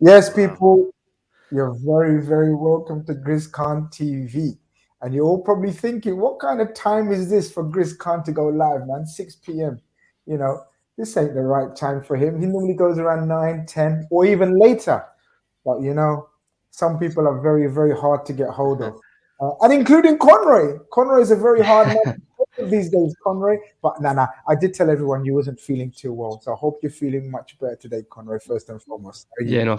Yes, Wow. people, you're very, very welcome to Grizz TV. And you're all probably thinking, what kind of time is this for Grizz to go live, man? 6 p.m. You know, this ain't the right time for him. He normally goes around 9, 10, or even later. But some people are very, very hard to get hold of, and including Conroy. Conroy is a very hard man to get hold of these days, Conroy. But nah, I did tell everyone you wasn't feeling too well, so I hope you're feeling much better today, Conroy. First and foremost, how are you? Yeah, no,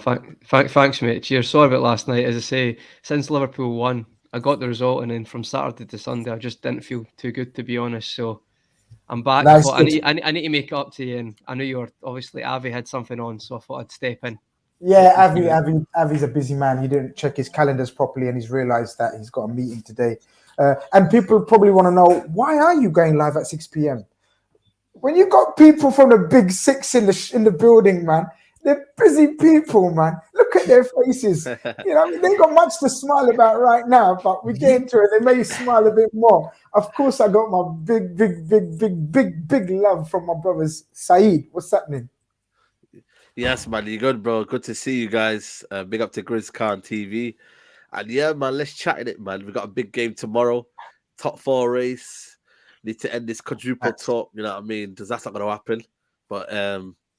thanks, mate. Cheers. Sorry about last night. As I say, since Liverpool won, I got the result, and then from Saturday to Sunday, I just didn't feel too good, to be honest. So I'm back. I Nice, thought good. I need to make it up to you, and I knew you were obviously Avi had something on, so I thought I'd step in. Yeah, Hope you're feeling. Avi's a busy man. He didn't check his calendars properly, and he's realised that he's got a meeting today. And people probably want to know, why are you going live at 6 p.m.? When you got people from the big six in the building, man, they're busy people, man. Look at their faces. I mean, they got much to smile about right now, but we get into it. They may smile a bit more. Of course, I got my big love from my brothers. Saeed, what's happening? Yes, man, you good, bro? Good to see you guys. Big up to Grizz TV. And yeah, man, let's chat in it, man. We got a big game tomorrow. Top four race. Need to end this quadruple Facts. talk. You know what I mean? Because that's not going to happen. But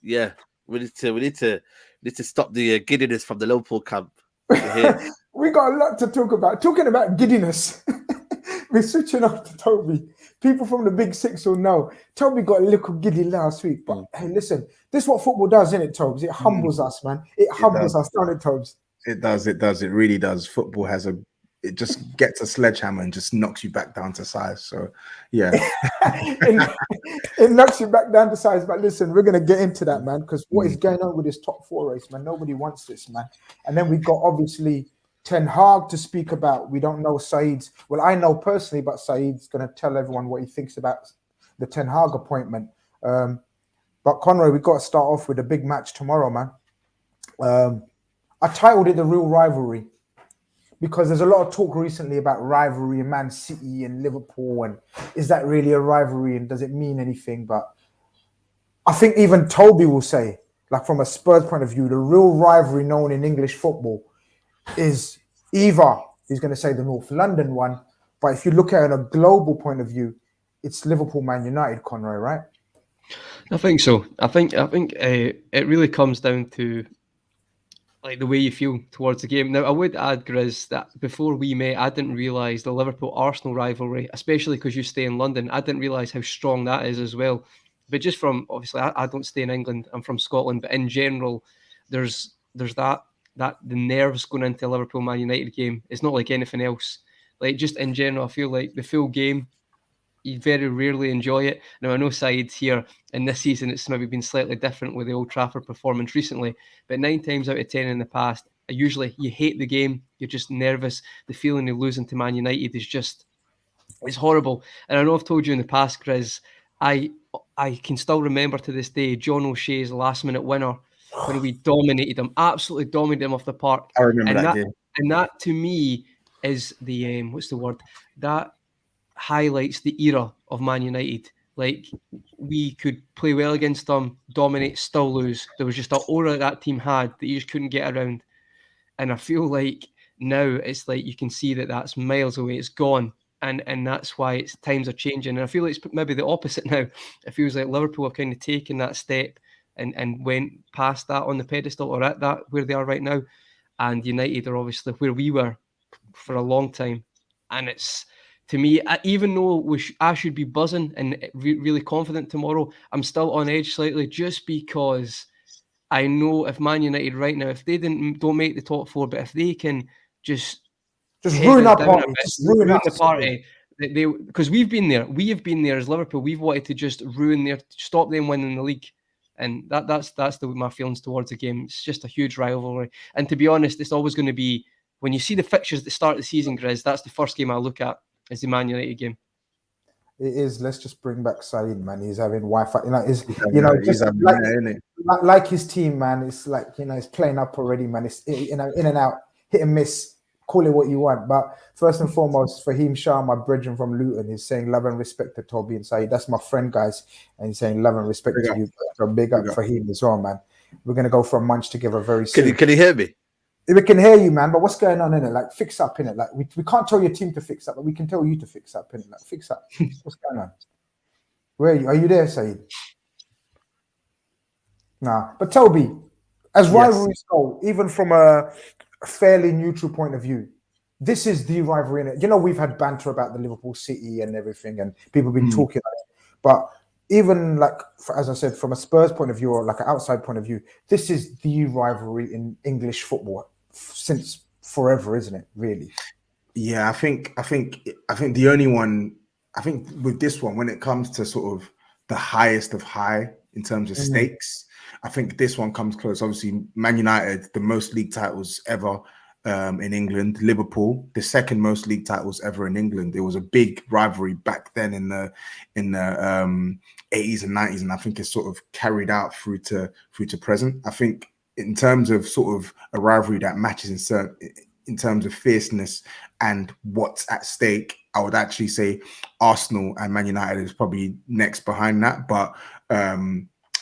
yeah, we need to stop the giddiness from the Liverpool camp. You hear? We got a lot to talk about. Talking about giddiness, we're switching off to Toby. People from the big six will know. Toby got a little giddy last week, but Mm. hey, listen, this is what football does, isn't it, Tobes? It Mm, humbles us, man. It it humbles does. us, don't it, Tobes? It does. It does. It really does. Football has it just gets a sledgehammer and just knocks you back down to size. So, yeah. it, it knocks you back down to size. But listen, we're gonna get into that, man, because what is Mm. going on with this top four race, man? Nobody wants this, man. And then we got obviously Ten Hag to speak about. We don't know Saeed's. Well, I know personally, but Saeed's gonna tell everyone what he thinks about the Ten Hag appointment. Um, but Conroy, we got to start off with a big match tomorrow, man. Um, I titled it the real rivalry because there's a lot of talk recently about rivalry in Man City and Liverpool, and is that really a rivalry and does it mean anything? But I think even Toby will say, like from a Spurs point of view, the real rivalry known in English football is either he's going to say the North London one, but if you look at it on a global point of view, it's Liverpool Man United, Conroy, right? I think so. I think it really comes down to like the way you feel towards the game. Now, I would add, Grizz, that before we met, I didn't realise the Liverpool Arsenal rivalry, especially because you stay in London. I didn't realise how strong that is as well. But just from obviously, I don't stay in England. I'm from Scotland, but in general, there's that the nerves going into a Liverpool Man United game. It's not like anything else. Like just in general, I feel like the full game you very rarely enjoy it. Now I know sides here in this season it's maybe been slightly different with the Old Trafford performance recently, but 9 times out of 10 in the past, usually you hate the game, you're just nervous. The feeling of losing to Man United is just it's horrible. And I know I've told you in the past, Chris, I I can still remember to this day John O'Shea's last minute winner when we dominated him, absolutely dominated him off the park, I remember and that that game. and that to me is the what's the word that highlights the era of Man United. Like we could play well against them, dominate, still lose. There was just an aura that team had that you just couldn't get around. And I feel like now it's like you can see that that's miles away. It's gone, and that's why it's times are changing. And I feel like it's maybe the opposite now. It feels like Liverpool have kind of taken that step and went past that on the pedestal or at that where they are right now. And United are obviously where we were for a long time. And it's to me, even though I should be buzzing and really confident tomorrow, I'm still on edge slightly just because I know if Man United right now, if they don't make the top four, but if they can just Just peg ruin us our down a party. bit, Just ruin ruin the us. party, they because we've been there, we have been there as Liverpool. We've wanted to just ruin their, stop them winning the league, and that's my feelings towards the game. It's just a huge rivalry, and to be honest, it's always going to be when you see the fixtures at the start of the season, Grizz. That's the first game I look at is the Man United game. It is. Let's just bring back Saeed, man. He's having Wi-Fi. Is He's just having like there, isn't it? his team, man. It's like it's playing up already, man. It's in and out, hit and miss. Call it what you want, but first and foremost, Fahim Shah, my brethren from Luton, is saying love and respect to Toby and Saeed. That's my friend, guys, and he's saying love and respect Big to up, you. So big big up up. Fahim as well, man. We're going to go for a munch together very soon. Can you hear me? We can hear you, man, but what's going on in it? Like, fix up in it. Like, we can't tell your team to fix up, but we can tell you to fix up in it. Like, fix up. What's going on? Where are you? Are you there, Saeed? Nah. But Toby, as rivalries go, even from a fairly neutral point of view, this is the rivalry in it. You know, we've had banter about the Liverpool City and everything, and people have been talking about it. But even like, as I said, from a Spurs point of view or like an outside point of view, this is the rivalry in English football since forever, isn't it? Really? Yeah, I think the only one, I think with this one, when it comes to sort of the highest of high in terms of stakes, I think this one comes close. Obviously, Man United, the most league titles ever in England. Liverpool, the second most league titles ever in England. There was a big rivalry back then in the 80s and 90s, and I think it's sort of carried out through to present. I think in terms of sort of a rivalry that matches in terms of fierceness and what's at stake, I would actually say Arsenal and Man United is probably next behind that. But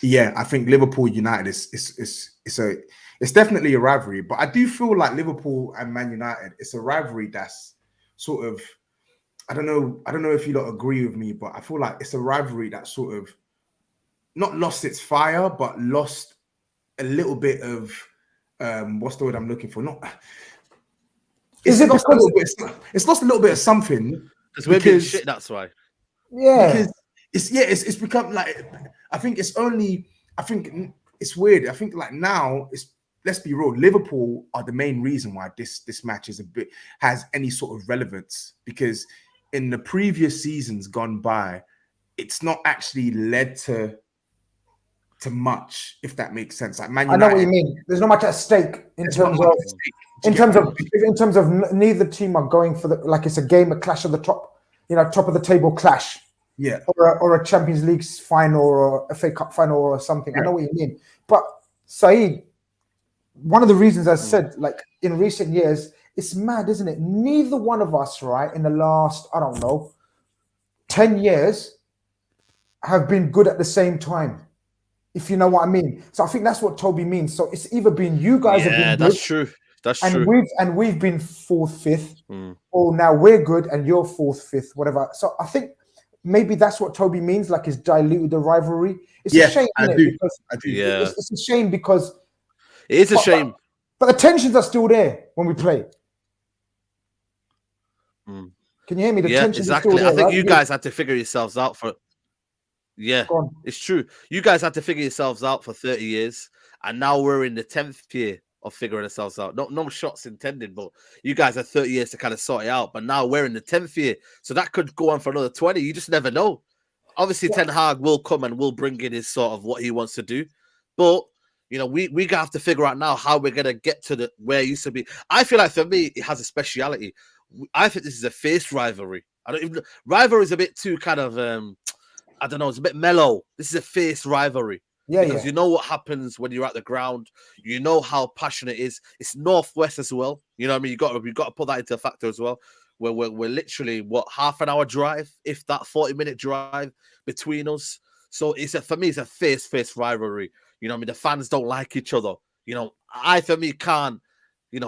yeah, I think Liverpool United it's definitely a rivalry. But I do feel like Liverpool and Man United, it's a rivalry that's sort of, I don't know if you lot agree with me, but I feel like it's a rivalry that sort of not lost its fire, but lost a little bit of what's the word I'm looking for? It's lost a little bit of something. Because we're being shit, that's why. Yeah. Because it's become like, I think it's weird. I think like now let's be real, Liverpool are the main reason why this match has any sort of relevance, because in the previous seasons gone by, it's not actually led to much, if that makes sense. Like Man United, I know what you mean. There's not much at stake in terms of neither team are going for it's a game, a clash of the top of the table clash. Yeah. Or a Champions League final or a FA Cup final or something. Yeah. I know what you mean. But Saeed, one of the reasons I said, like in recent years, it's mad, isn't it? Neither one of us, right, in the last, 10 years have been good at the same time. If you know what I mean. So I think that's what Toby means. So it's either been you guys have been good. That's true. That's true. We've been 4th, 5th, or now we're good and you're 4th, 5th, whatever. So I think maybe that's what Toby means, like it's diluted the rivalry. It's a shame, isn't it? Because it's a shame because it is a shame. But the tensions are still there when we play. Can you hear me? The tensions are still there. I think you guys had to figure yourselves out for. Yeah, it's true. You guys had to figure yourselves out for 30 years, and now we're in the 10th year of figuring ourselves out. No shots intended, but you guys had 30 years to kind of sort it out. But now we're in the 10th year, so that could go on for another 20. You just never know. Obviously, Ten Hag will come and will bring in his sort of what he wants to do, but we have to figure out now how we're gonna get to where it used to be. I feel like for me, it has a speciality. I think this is a fierce rivalry. Rivalry is a bit too kind of I don't know, it's a bit mellow. This is a fierce rivalry. Because you know what happens when you're at the ground. You know how passionate it is. It's Northwest as well. You know what I mean? We've got to put that into a factor as well. We're literally, half an hour drive, if that 40-minute drive between us. So for me, it's a fierce rivalry. You know what I mean? The fans don't like each other. For me, can't,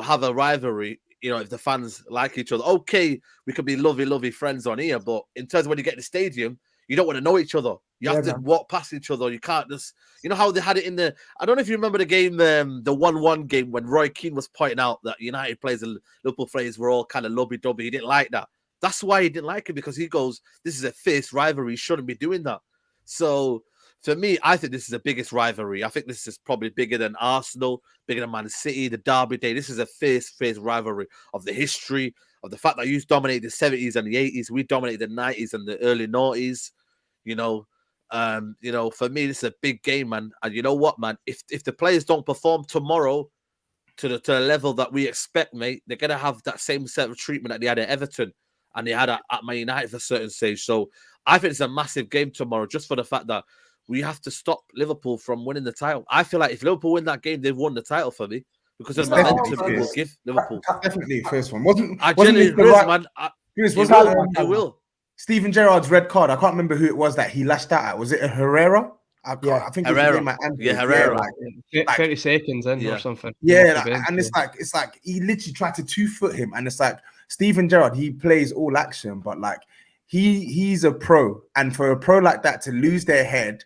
have a rivalry, if the fans like each other. Okay, we could be lovely friends on here, but in terms of when you get to the stadium, you don't want to know each other. You have to walk past each other. You can't just, how they had it in I don't know if you remember the game, the 1-1 game when Roy Keane was pointing out that United players and Liverpool players were all kind of lobby-dobby. He didn't like that. That's why he didn't like it, because he goes, this is a fierce rivalry. You shouldn't be doing that. So for me, I think this is the biggest rivalry. I think this is probably bigger than Arsenal, bigger than Man City, the Derby Day. This is a fierce rivalry of the history, of the fact that you dominated the 70s and the 80s. We dominated the 90s and the early 90s. For me, this is a big game, man. And you know what, man? If the players don't perform tomorrow to the level that we expect, mate, they're gonna have that same set of treatment that they had at Everton and they had at Man United for a certain stage. So I think it's a massive game tomorrow, just for the fact that we have to stop Liverpool from winning the title. I feel like if Liverpool win that game, they've won the title for me, because of the momentum it will give Liverpool. Definitely the first one. I will. Steven Gerrard's red card. I can't remember who it was that he lashed out at. Was it a Herrera? I think it was the Herrera. game at Anfield. Yeah, Herrera. like 30 seconds in Yeah. or something. yeah, and it's like he literally tried to 2-foot him, and it's like Steven Gerrard, he plays all action, but like he's a pro, and for a pro like that to lose their head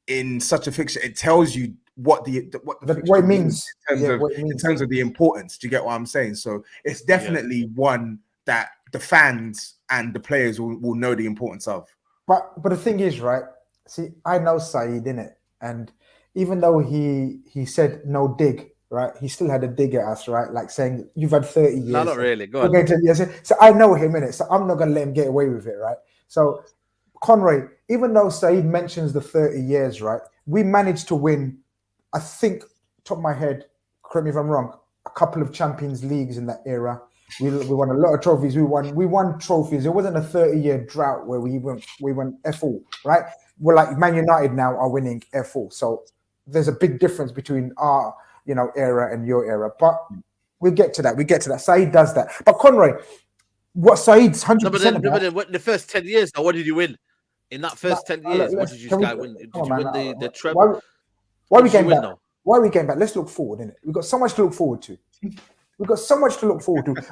in such a fixture, it tells you what the fixture what it means in terms of the importance. Do you get what I'm saying? So it's definitely one that the fans and the players will know the importance of. But the thing is, right? See, I know Saeed, innit? And even though he said no dig, right? He still had a dig at us, right? Like saying, you've had 30 years. No, not really. Go on. So I know him, innit? So I'm not going to let him get away with it, right? So, Conroy, even though Saeed mentions the 30 years, right? We managed to win, I think, top of my head, correct me if I'm wrong, a couple of Champions Leagues in that era. We won a lot of trophies. We won trophies. It wasn't a 30-year drought where we went F all, right? We're like Man United now are winning F all. So there's a big difference between our era and your era. But we'll get to that. Saeed does that. But Conroy, what Saeed's 100% but then about. the first 10 years, what did you win? In that first 10 years, what did you guys win? Did you win the treble? Why are we getting back? Why are we getting back? Let's look forward, innit? We've got so much to look forward to.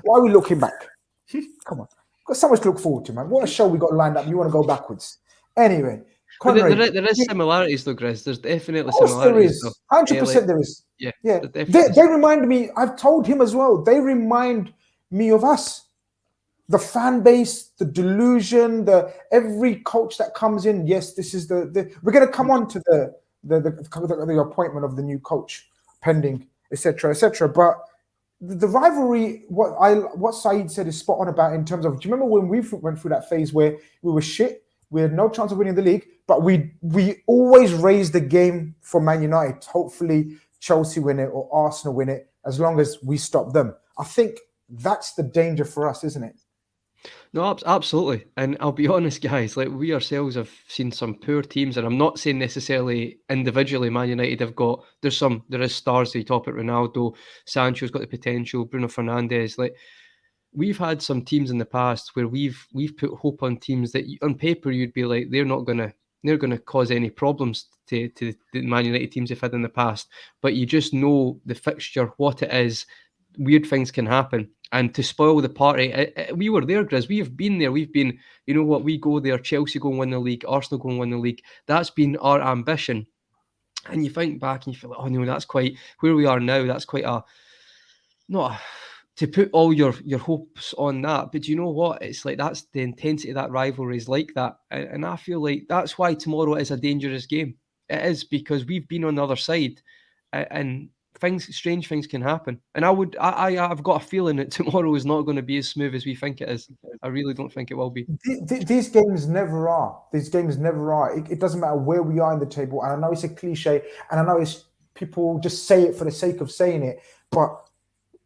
Why are we looking back? Come on. We've got so much to look forward to, man. What a show we got lined up. You want to go backwards. Anyway. Conrad, there is similarities though, Grizz. There's definitely similarities. There is. 100% there is. Yeah. They remind me, I've told him as well, they remind me of us. The fan base, the delusion, every coach that comes in, yes, this is the we're going to come on to the appointment of the new coach pending, etc., etc. But the rivalry, what Saeed said is spot on about in terms of, do you remember when we went through that phase where we were shit, we had no chance of winning the league, but we always raised the game for Man United. Hopefully Chelsea win it or Arsenal win it, as long as we stop them. I think that's the danger for us, isn't it? No, absolutely. And I'll be honest, guys, like we ourselves have seen some poor teams, and I'm not saying necessarily individually Man United have got, there is stars, you talk about Ronaldo, Sancho's got the potential, Bruno Fernandes, like we've had some teams in the past where we've put hope on teams that on paper you'd be like, they're gonna cause any problems to the Man United teams they've had in the past. But you just know the fixture, what it is, weird things can happen. And to spoil the party, we were there, Grizz. We have been there. We've been, you know what, we go there, Chelsea go and win the league, Arsenal go and win the league. That's been our ambition. And you think back and you feel like, oh no, that's quite where we are now. That's quite to put all your hopes on that. But you know what? It's like that's the intensity of that rivalry is like that. And I feel like that's why tomorrow is a dangerous game. It is, because we've been on the other side and strange things can happen. And I've got a feeling that tomorrow is not going to be as smooth as we think it is. I really don't think it will be. These games never are. It doesn't matter where we are in the table. And I know it's a cliche, and I know it's people just say it for the sake of saying it, but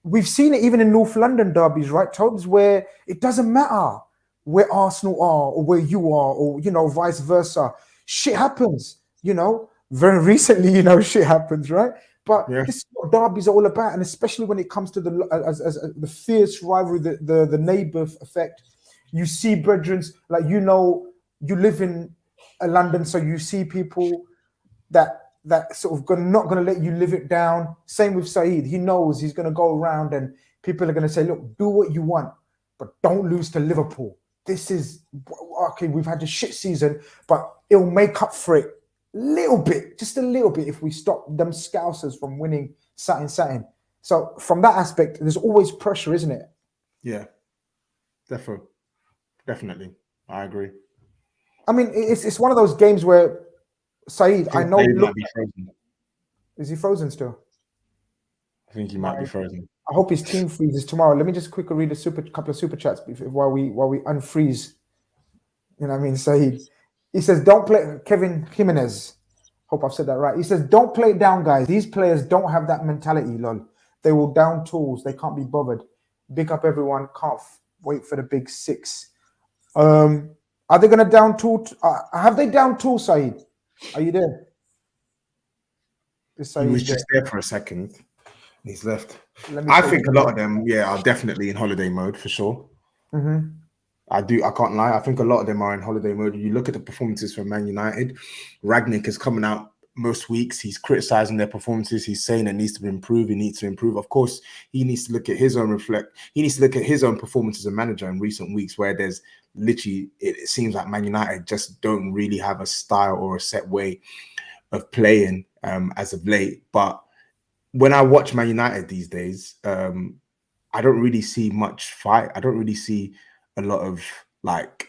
we've seen it even in North London derbies, right? Tobes, where it doesn't matter where Arsenal are or where you are, or vice versa. Shit happens, Very recently, shit happens, right? But this is what derbies are all about, and especially when it comes to the fierce rivalry, the neighbour effect. You see brethren, like you live in London, so you see people that sort of not going to let you live it down. Same with Saeed. He knows he's going to go around and people are going to say, look, do what you want, but don't lose to Liverpool. This is, okay, we've had a shit season, but it'll make up for it just a little bit if we stop them Scousers from winning satin. So from that aspect, there's always pressure, isn't it? Yeah, definitely. I agree. I mean, it's one of those games where Saeed, I know. Might be frozen. Is he frozen still? I think he might be frozen. I hope his team freezes tomorrow. Let me just quickly read a couple of super chats while we unfreeze. You know what I mean, Saeed. He says, don't play Kevin Jimenez. Hope I've said that right. He says, don't play it down, guys. These players don't have that mentality, lol. They will down tools. They can't be bothered. Big up everyone. Can't wait for the big six. Are they going to down tool? Have they down tool, Saeed? Are you there? He was just there for a second. He's left. I think a lot of them, are definitely in holiday mode for sure. Mm-hmm. I do. I can't lie. I think a lot of them are in holiday mode. You look at the performances from Man United. Ragnick is coming out most weeks. He's criticizing their performances. He's saying it needs to improve. He needs to improve. Of course, he needs to look at his own He needs to look at his own performance as a manager in recent weeks, where there's literally it seems like Man United just don't really have a style or a set way of playing as of late. But when I watch Man United these days, I don't really see much fight. I don't really see a lot of like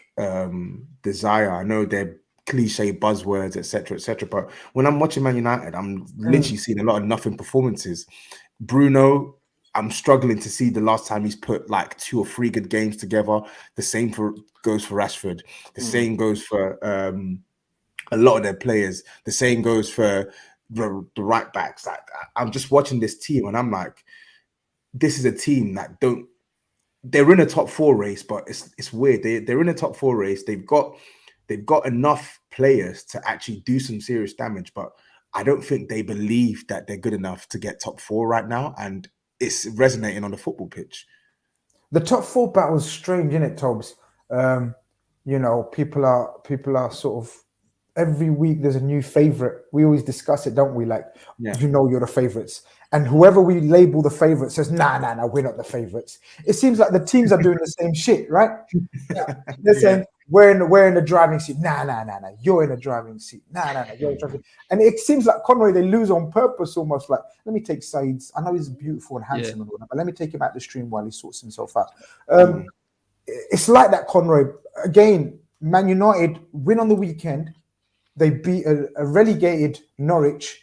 desire. I know they're cliche buzzwords, etc., but when I'm watching Man United, I'm literally seeing a lot of nothing performances. Bruno, I'm struggling to see the last time he's put like 2 or 3 good games together. The same goes for Rashford. The same goes for a lot of their players. The same goes for the right backs. Like, I'm just watching this team and I'm like, this is a team that they're in a top 4 race, but it's weird. They're in a top 4 race. They've got enough players to actually do some serious damage, but I don't think they believe that they're good enough to get top 4 right now, and it's resonating on the football pitch. The top 4 battle is strange, isn't it, Tobes? You know, people are sort of every week there's a new favorite. We always discuss it, don't we? Like, you know, you're the favorites. And whoever we label the favorite says, nah, we're not the favorites. It seems like the teams are doing the same shit, right? They're saying, we're in the driving seat. Nah, you're in the driving seat. Nah, you're in the driving seat. And it seems like Conroy, they lose on purpose almost. Like, let me take Saeed's. I know he's beautiful and handsome and all that, but let me take him out the stream while he sorts himself out. It's like that, Conroy. Again, Man United win on the weekend. They beat a relegated Norwich.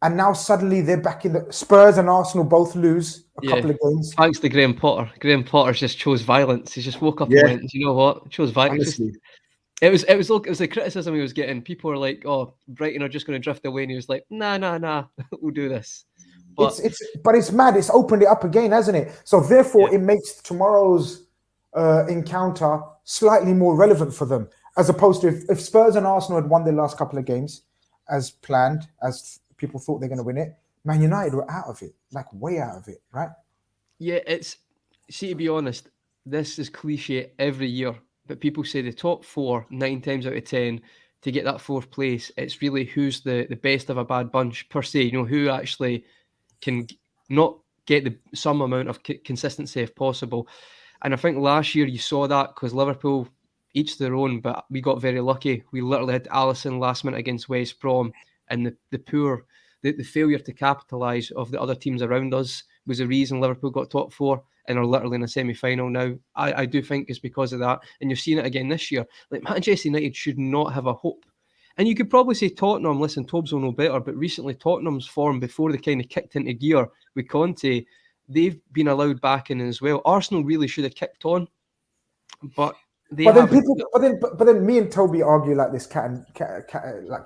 And now suddenly they're back in the Spurs and Arsenal both lose a couple of games. Thanks to Graham Potter. Graham Potter just chose violence. He just woke up and went, you know what? Chose violence. It was the criticism he was getting. People were like, "Oh, Brighton are just going to drift away," and he was like, "Nah, we'll do this." But it's mad. It's opened it up again, hasn't it? So therefore, it makes tomorrow's encounter slightly more relevant for them, as opposed to if Spurs and Arsenal had won their last couple of games as planned, as people thought they're going to win it. Man United were out of it, like way out of it, right? Yeah, to be honest, this is cliche every year, but people say the top 4, 9 times out of 10, to get that 4th place, it's really who's the best of a bad bunch per se, you know, who actually can not get some amount of consistency if possible. And I think last year you saw that because Liverpool, each their own, but we got very lucky. We literally had Alisson last minute against West Brom, and the failure to capitalise of the other teams around us was the reason Liverpool got top 4 and are literally in a semi-final now. I do think it's because of that. And you're seeing it again this year. Like, Manchester United should not have a hope. And you could probably say Tottenham, listen, Tobes will know better, but recently Tottenham's form before they kind of kicked into gear with Conte, they've been allowed back in as well. Arsenal really should have kicked on, but then me and Toby argue like this cat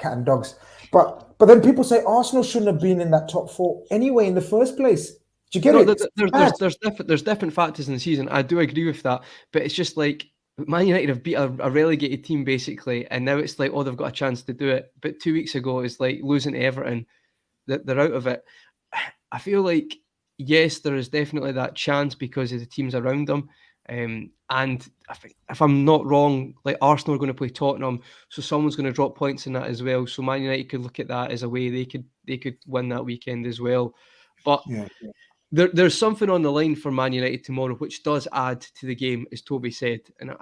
and dogs. But then people say Arsenal shouldn't have been in that top 4 anyway in the first place. Do you get it? There's different factors in the season. I do agree with that, but it's just like Man United have beat a relegated team basically, and now it's like, oh, they've got a chance to do it. But 2 weeks ago, it's like losing to Everton, that they're out of it. I feel like yes, there is definitely that chance because of the teams around them. And I think, if I'm not wrong, like Arsenal are going to play Tottenham, so someone's going to drop points in that as well. So Man United could look at that as a way they could win that weekend as well. But there's something on the line for Man United tomorrow, which does add to the game, as Toby said. And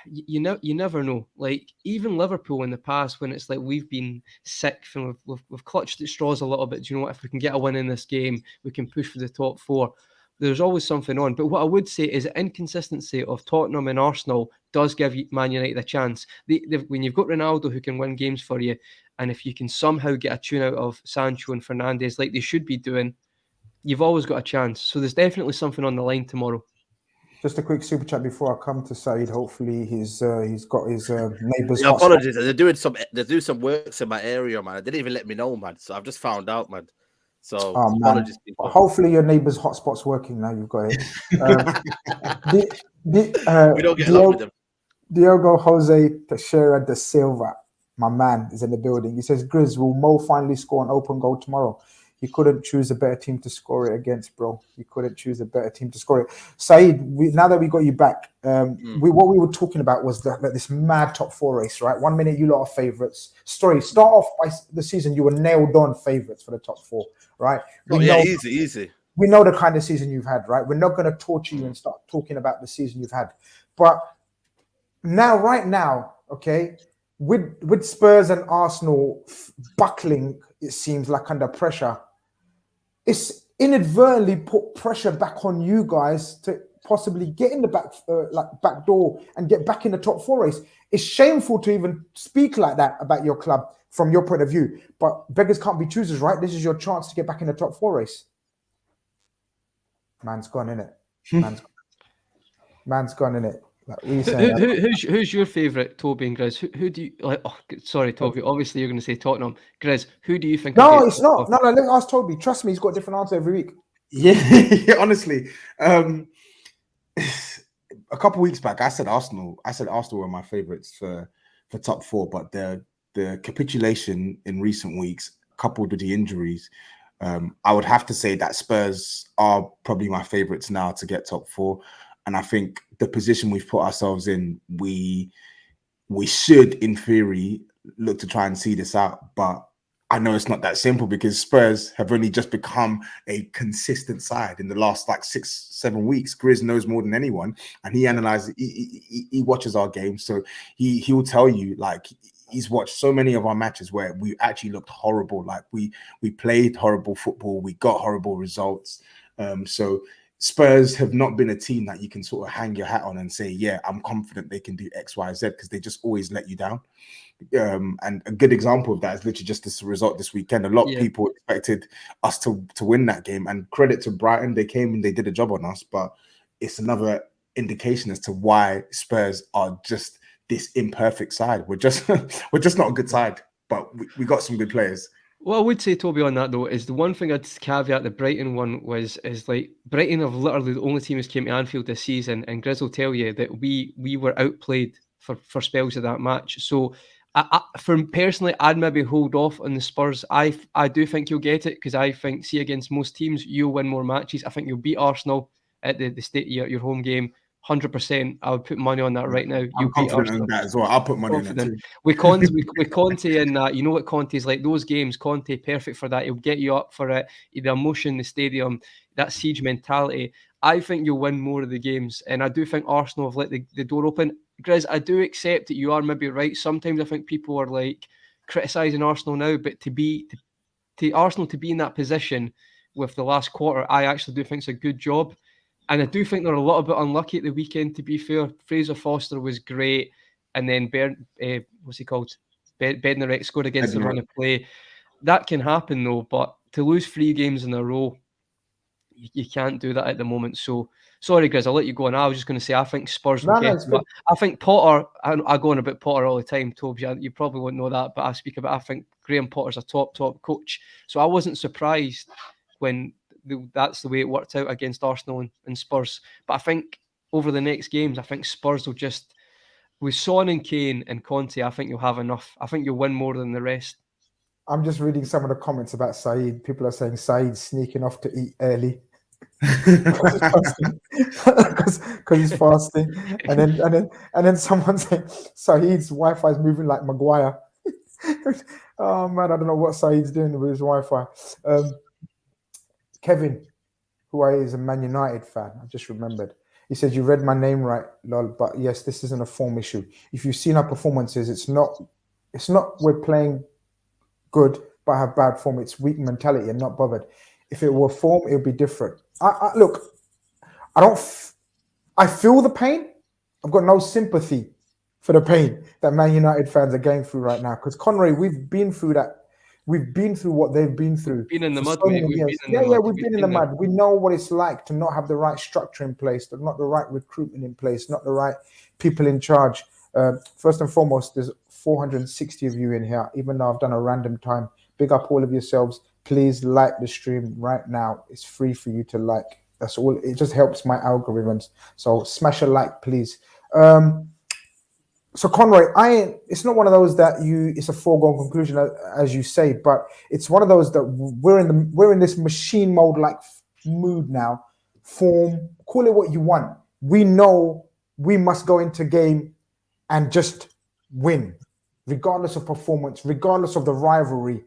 you never know. Like even Liverpool in the past, when it's like we've been sick and we've clutched at straws a little bit. Do you know what? If we can get a win in this game, we can push for the top 4. There's always something on. But what I would say is the inconsistency of Tottenham and Arsenal does give Man United a chance. When you've got Ronaldo who can win games for you, and if you can somehow get a tune out of Sancho and Fernandes like they should be doing, you've always got a chance. So there's definitely something on the line tomorrow. Just a quick super chat before I come to Saeed. Hopefully he's got his neighbours. Yeah, apologies. They're doing some works in my area, man. They didn't even let me know, man. So I've just found out, man. So apologies, people. Hopefully your neighbour's hotspot's working now. You've got it. We don't get along with them. Diogo Jose Teixeira da Silva, my man, is in the building. He says, Grizz, will Mo finally score an open goal tomorrow? He couldn't choose a better team to score it against, bro. He couldn't choose a better team to score it. Saeed, now that we got you back, what we were talking about was this mad top 4 race, right? 1 minute you lot are favourites. Start off by the season, you were nailed on favourites for the top 4, right? Easy. We know the kind of season you've had, right? We're not going to torture you and start talking about the season you've had. But right now, okay, with Spurs and Arsenal buckling, it seems like under pressure, it's inadvertently put pressure back on you guys to possibly get in the back door and get back in the top 4 race. It's shameful to even speak like that about your club from your point of view, but beggars can't be choosers, right? This is your chance to get back in the top 4 race. Man's gone in it. Man's gone in it. Like, what are you saying? Who's your favourite, Toby and Grizz? Who do you like? Oh, sorry, Toby. Obviously, you're going to say Tottenham. Grizz, who do you think? No, it's not. No, let me ask Toby. Trust me, he's got a different answer every week. Yeah, honestly. A couple of weeks back, I said Arsenal. Were my favourites for top 4, but the capitulation in recent weeks, coupled with the injuries, I would have to say that Spurs are probably my favourites now to get top 4. And I think the position we've put ourselves in, we should, in theory, look to try and see this out. But I know it's not that simple because Spurs have only just become a consistent side in the last 6-7 weeks. Grizz knows more than anyone, and he analyzes. He watches our games, so he will tell you he's watched so many of our matches where we actually looked horrible. Like we played horrible football, we got horrible results. So Spurs have not been a team that you can sort of hang your hat on and say, yeah, I'm confident they can do X, Y, Z, because they just always let you down. And a good example of that is literally just this result this weekend. A lot of people expected us to win that game, and credit to Brighton, they came and they did a job on us, but it's another indication as to why Spurs are just this imperfect side. We're just not a good side, but we got some good players. What I would say, Toby, on that though, is the one thing I'd caveat the Brighton one is like Brighton are literally the only team who's came to Anfield this season, and Grizz will tell you that we were outplayed for spells of that match. So for personally, I'd maybe hold off on the Spurs. I do think you'll get it, because I think, see, against most teams, you'll win more matches. I think you'll beat Arsenal at the state your home game. 100%. I would put money on that right now. I'm confident in that as well. I'll put money on that too. With Conte and that, you know what Conte's like. Those games, Conte, perfect for that. He'll get you up for it. The emotion in the stadium, that siege mentality. I think you'll win more of the games. And I do think Arsenal have let the door open. Grizz, I do accept that you are maybe right. Sometimes I think people are like criticising Arsenal now, but to Arsenal to be in that position with the last quarter, I actually do think it's a good job. And I do think they're a little bit unlucky at the weekend, to be fair. Fraser Foster was great. And then what's he called? Bednarek scored against the run of play. That can happen though, but to lose 3 games in a row, you can't do that at the moment. So sorry, Grizz, I'll let you go on. I was just going to say, I think Spurs will get it. I think Potter, I go on about Potter all the time, Toby. You probably won't know that, but I think Graham Potter's a top coach. So I wasn't surprised when that's the way it worked out against Arsenal and Spurs. But I think over the next games, I think Spurs will just, with Son and Kane and Conte, I think you'll have enough. I think you'll win more than the rest. I'm just reading some of the comments about Saeed. People are saying Saeed's sneaking off to eat early because he's fasting, and then someone saying Saeed's Wi-Fi is moving like Maguire. Oh man, I don't know what Saeed's doing with his Wi-Fi. Kevin, who is a Man United fan, I just remembered. He said, "You read my name right, lol. But yes, this isn't a form issue. If you've seen our performances, it's not we're playing good but have bad form. It's weak mentality and not bothered. If it were form, it would be different." Look, I feel the pain. I've got no sympathy for the pain that Man United fans are going through right now. Because Conway, we've been through that. We've been through what they've been through. We've been in the mud, so mate. we've been in the mud. We know what it's like to not have the right structure in place, to not the right recruitment in place, not the right people in charge. First and foremost, there's 460 of you in here, even though I've done a random time. Big up all of yourselves. Please like the stream right now. It's free for you to like. That's all. It just helps my algorithms. So smash a like, please. So Conroy, it's not one of those that it's a foregone conclusion as you say, but it's one of those that we're in this machine mode like mood now, form, call it what you want. We know we must go into game and just win, regardless of performance, regardless of the rivalry,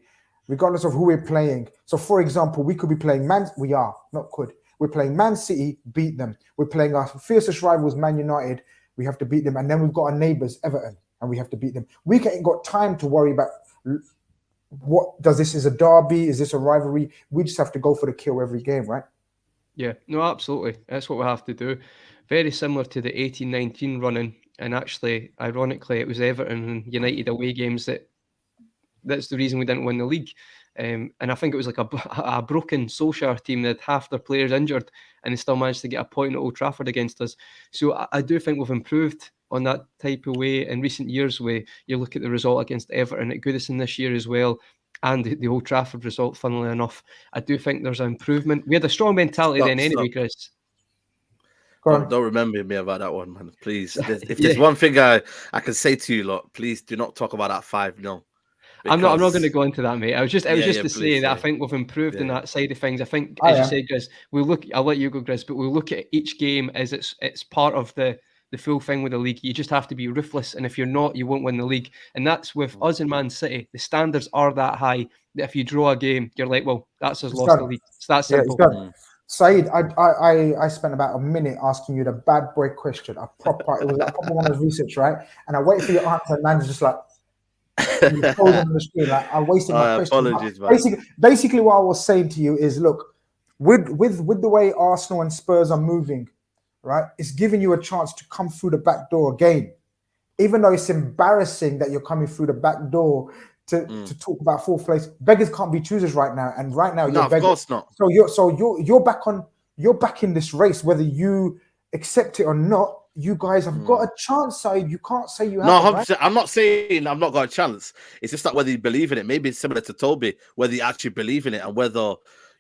regardless of who we're playing. So for example, we could be playing we're playing Man City, beat them. We're playing our fiercest rivals, Man United. We have to beat them. And then we've got our neighbours, Everton, and we have to beat them. We ain't got time to worry about this is a derby? Is this a rivalry? We just have to go for the kill every game, right? Yeah, no, absolutely. That's what we have to do. Very similar to the 18-19 running. And actually, ironically, it was Everton and United away games that's the reason we didn't win the league. And I think it was like a broken Solskjaer team that had half their players injured and they still managed to get a point at Old Trafford against us. So I do think we've improved on that type of way in recent years, where you look at the result against Everton at Goodison this year as well, and the Old Trafford result, funnily enough. I do think there's an improvement. We had a strong mentality anyway, Chris. Don't remember me about that one, man. Please. If there's one thing I can say to you, lot, please do not talk about that 5-0. I'm not going to go into that, mate. It was just to say that I think we've improved in that side of things. I think, as you say, Grizz, I'll let you go, Grizz, but we'll look at each game as it's part of the full thing with the league. You just have to be ruthless, and if you're not, you won't win the league. And that's with us and Man City. The standards are that high that if you draw a game, you're like, well, that's us lost the league. It's that simple. Saeed, I spent about a minute asking you the bad boy question. It was a proper one of research, right? And I waited for your answer, and man's just like, on the screen, like I wasted my question. Apologies, basically, what I was saying to you is, look, with the way Arsenal and Spurs are moving, right, it's giving you a chance to come through the back door again. Even though it's embarrassing that you're coming through the back door to talk about fourth place. Beggars can't be choosers right now, and right now you're beggars. Of course not. So you're back in this race, whether you accept it or not. You guys have got a chance, Saeed. You can't say you haven't. No, I'm not saying I've not got a chance. It's just that whether you believe in it. Maybe it's similar to Toby, whether you actually believe in it and whether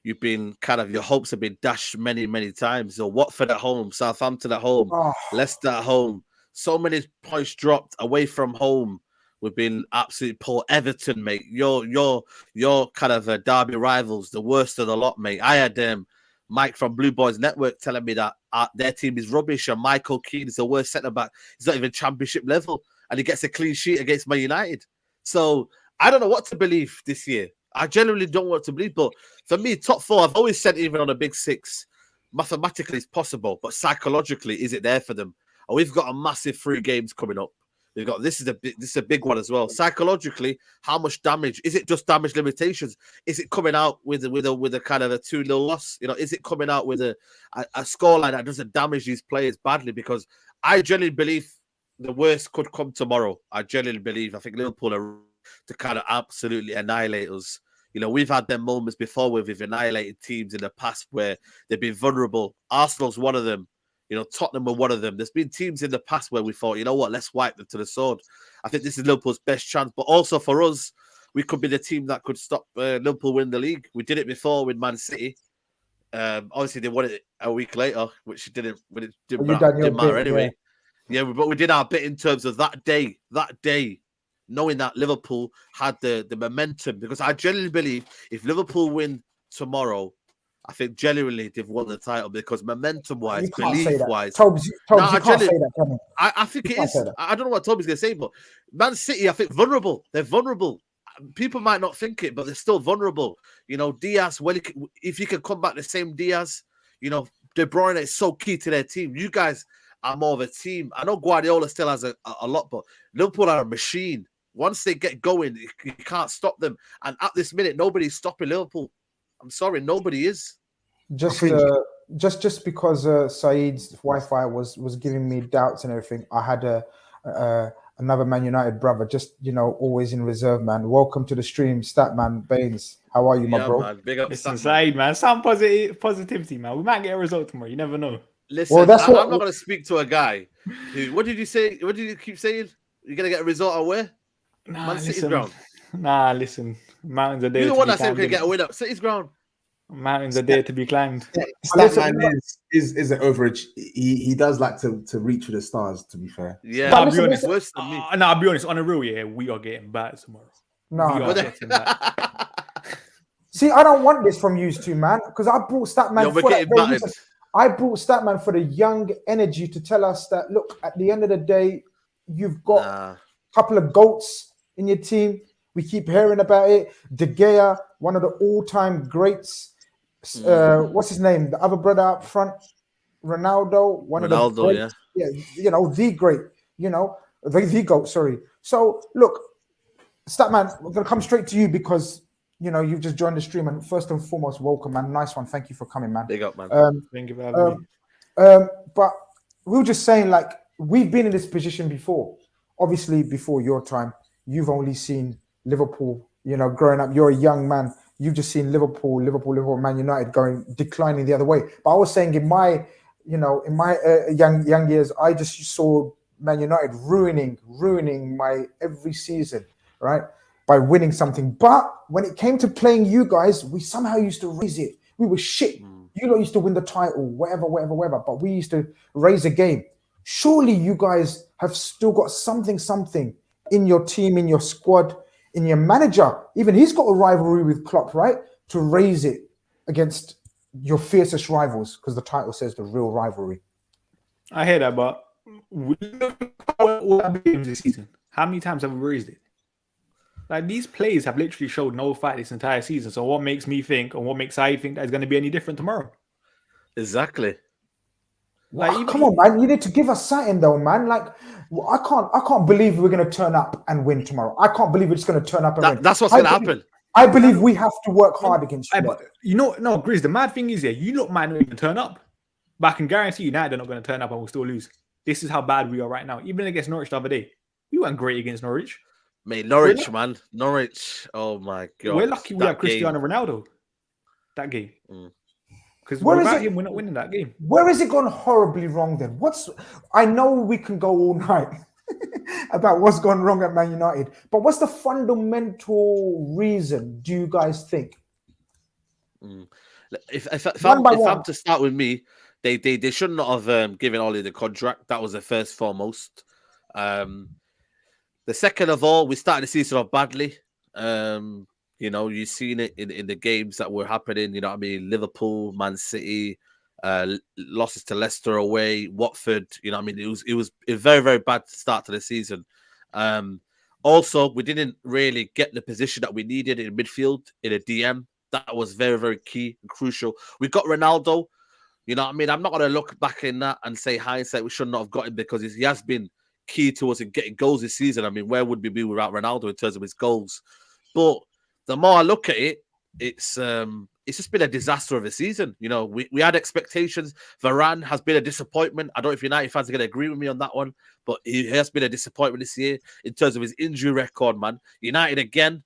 you've been your hopes have been dashed many, many times. So Watford at home, Southampton at home, Leicester at home. So many points dropped away from home. We've been absolutely poor. Everton, mate. Your kind of derby rivals, the worst of the lot, mate. I had Mike from Blue Boys Network telling me that their team is rubbish and Michael Keane is the worst centre-back. He's not even championship level and he gets a clean sheet against Man United. So I don't know what to believe this year. I genuinely don't want to believe, but for me, top four, I've always said even on a big six, mathematically it's possible, but psychologically, is it there for them? And we've got a massive 3 games coming up. We've got this is a big one as well. Psychologically, how much damage is it? Just damage limitations? Is it coming out with a kind of a 2-0 loss? You know, is it coming out with a scoreline that doesn't damage these players badly? Because I genuinely believe the worst could come tomorrow. I genuinely believe. I think Liverpool are to kind of absolutely annihilate us. You know, we've had them moments before where we've annihilated teams in the past where they've been vulnerable. Arsenal's one of them. You know, Tottenham were one of them. There's been teams in the past where we thought, you know what, let's wipe them to the sword. I think this is Liverpool's best chance. But also for us, we could be the team that could stop Liverpool win the league. We did it before with Man City. Obviously, they won it a week later, which didn't matter anyway. Yeah, but we did our bit in terms of that day, knowing that Liverpool had the momentum. Because I genuinely believe if Liverpool win tomorrow, I think genuinely they've won the title because momentum-wise, belief-wise. Toby, you can't say that, can you? I think it is. I don't know what Toby's going to say, but Man City, I think, vulnerable. They're vulnerable. People might not think it, but they're still vulnerable. You know, Diaz, if you can come back the same Diaz, you know, De Bruyne is so key to their team. You guys are more of a team. I know Guardiola still has a lot, but Liverpool are a machine. Once they get going, you can't stop them. And at this minute, nobody's stopping Liverpool. I'm sorry, nobody is. Just because Saeed's Wi-Fi was giving me doubts and everything, I had another Man United brother, just, you know, always in reserve, man. Welcome to the stream, Statman Baines. How are you, my bro? Man, big up Saeed, man. Some positivity, man. We might get a result tomorrow. You never know. Listen, I'm not going to speak to a guy who. What did you say? What did you keep saying? You're going to get a result at where? Man City's ground. Nah, listen. Mountains are there. You're the one that said we're going to get a win at City's ground. Mountains are there to be climbed. Statman is an overage. He does like to reach for the stars. To be fair, Yeah, I'll but be honest. worse than me. No, I'll be honest. On a real, yeah, we are getting back tomorrow. No, we no. are getting back. See, I don't want this from you two, man, because I brought Statman Yo, we're for that getting very battered. reason. I brought Statman for the young energy to tell us that, look, at the end of the day, you've got a couple of GOATs in your team. We keep hearing about it. De Gea, one of the all-time greats. What's his name? The other brother up front, Ronaldo. One of the greats. Yeah, you know, the great. You know, the GOAT. Sorry. So look, Statman, we're gonna come straight to you because you know you've just joined the stream, and first and foremost, welcome, man. Nice one. Thank you for coming, man. Big up, man. Thank you for having me. But we were just saying, like, we've been in this position before. Obviously, before your time, you've only seen Liverpool. You know, growing up, you're a young man. You've just seen Liverpool, Man United declining the other way. But I was saying in my young years, I just saw Man United ruining my every season, right? By winning something. But when it came to playing you guys, we somehow used to raise it. We were shit. You lot used to win the title, whatever. But we used to raise a game. Surely you guys have still got something in your team, in your squad, in your manager. Even he's got a rivalry with Klopp, right? To raise it against your fiercest rivals, because the title says the real rivalry. I hear that, but look what our games this season. How many times have we raised it? Like, these players have literally showed no fight this entire season. So what makes me think, and what makes Saeed think that it's going to be any different tomorrow? Exactly. Like, come on, man! You need to give us something, though, man. Like, I can't believe we're going to turn up and win tomorrow. I can't believe we're just going to turn up and win. That's what's going to happen. I believe we have to work hard against you. But you know, no, Grizz, the mad thing is, yeah, you lot might not even turn up. But I can guarantee you now they're not going to turn up and we'll still lose. This is how bad we are right now. Even against Norwich the other day, we weren't great against Norwich. Mate, Norwich, man. Norwich. Oh, my God. We're lucky we have Cristiano Ronaldo that game. Because without him, we're not winning that game. Where has it gone horribly wrong then? I know we can go all night about what's gone wrong at Man United, but what's the fundamental reason, do you guys think? If I'm to start with me, they should not have given Ollie the contract. That was the first foremost. The second of all, we started the season off badly. You know, you've seen it in the games that were happening. You know what I mean? Liverpool, Man City, losses to Leicester away, Watford. You know what I mean? It was a very, very bad start to the season. Also, we didn't really get the position that we needed in midfield, in a DM. That was very, very key and crucial. We got Ronaldo. You know what I mean? I'm not going to look back in that and say hindsight, we should not have got him, because he has been key to us in getting goals this season. I mean, where would we be without Ronaldo in terms of his goals? But the more I look at it, it's just been a disaster of a season. You know, we had expectations. Varane has been a disappointment. I don't know if United fans are going to agree with me on that one, but he has been a disappointment this year in terms of his injury record, man. United again,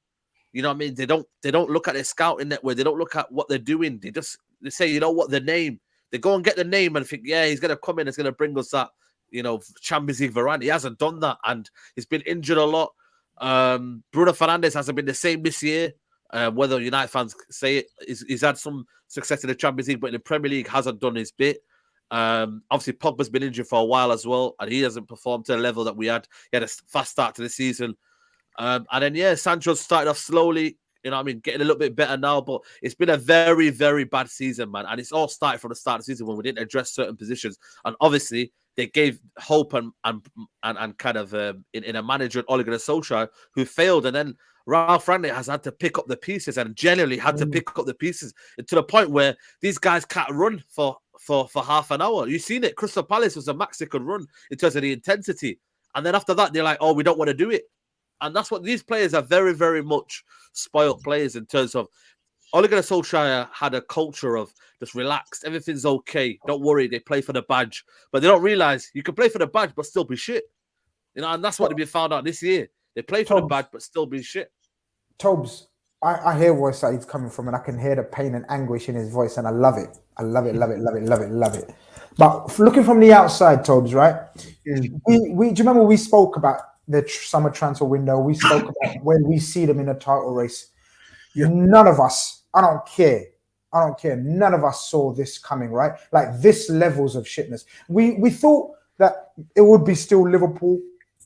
you know what I mean? They don't look at their scouting network. They don't look at what they're doing. They say, you know what, the name. They go and get the name and think, yeah, he's going to come in. It's going to bring us that, you know, Champions League Varane. He hasn't done that, and he's been injured a lot. Bruno Fernandes hasn't been the same this year. Whether United fans say it, he's had some success in the Champions League, but in the Premier League hasn't done his bit. Obviously, Pogba's been injured for a while as well, and he hasn't performed to the level that we had. He had a fast start to the season. And then, yeah, Sancho started off slowly, you know what I mean, getting a little bit better now, but it's been a very, very bad season, man. And it's all started from the start of the season when we didn't address certain positions. And obviously, they gave hope and kind of in a manager, Ole Gunnar Solskjaer, who failed. And then Ralph Rangnick has had to pick up the pieces, and genuinely had to pick up the pieces to the point where these guys can't run for half an hour. You've seen it. Crystal Palace was the max they could run in terms of the intensity. And then after that, they're like, oh, we don't want to do it. And that's what these players are, very, very much spoiled players in terms of Ole Gunnar Solskjaer had a culture of just relaxed, everything's okay, don't worry, they play for the badge. But they don't realize you can play for the badge but still be shit. You know, and that's what they've been found out this year. They play for the badge but still be shit. Tobes, I hear where Saeed's coming from, and I can hear the pain and anguish in his voice, and I love it. I love it. But looking from the outside, Tobes, right? Do you remember we spoke about the summer transfer window? We spoke about when we see them in a title race. None of us, I don't care. I don't care. None of us saw this coming, right? Like this levels of shitness. We thought that it would be still Liverpool,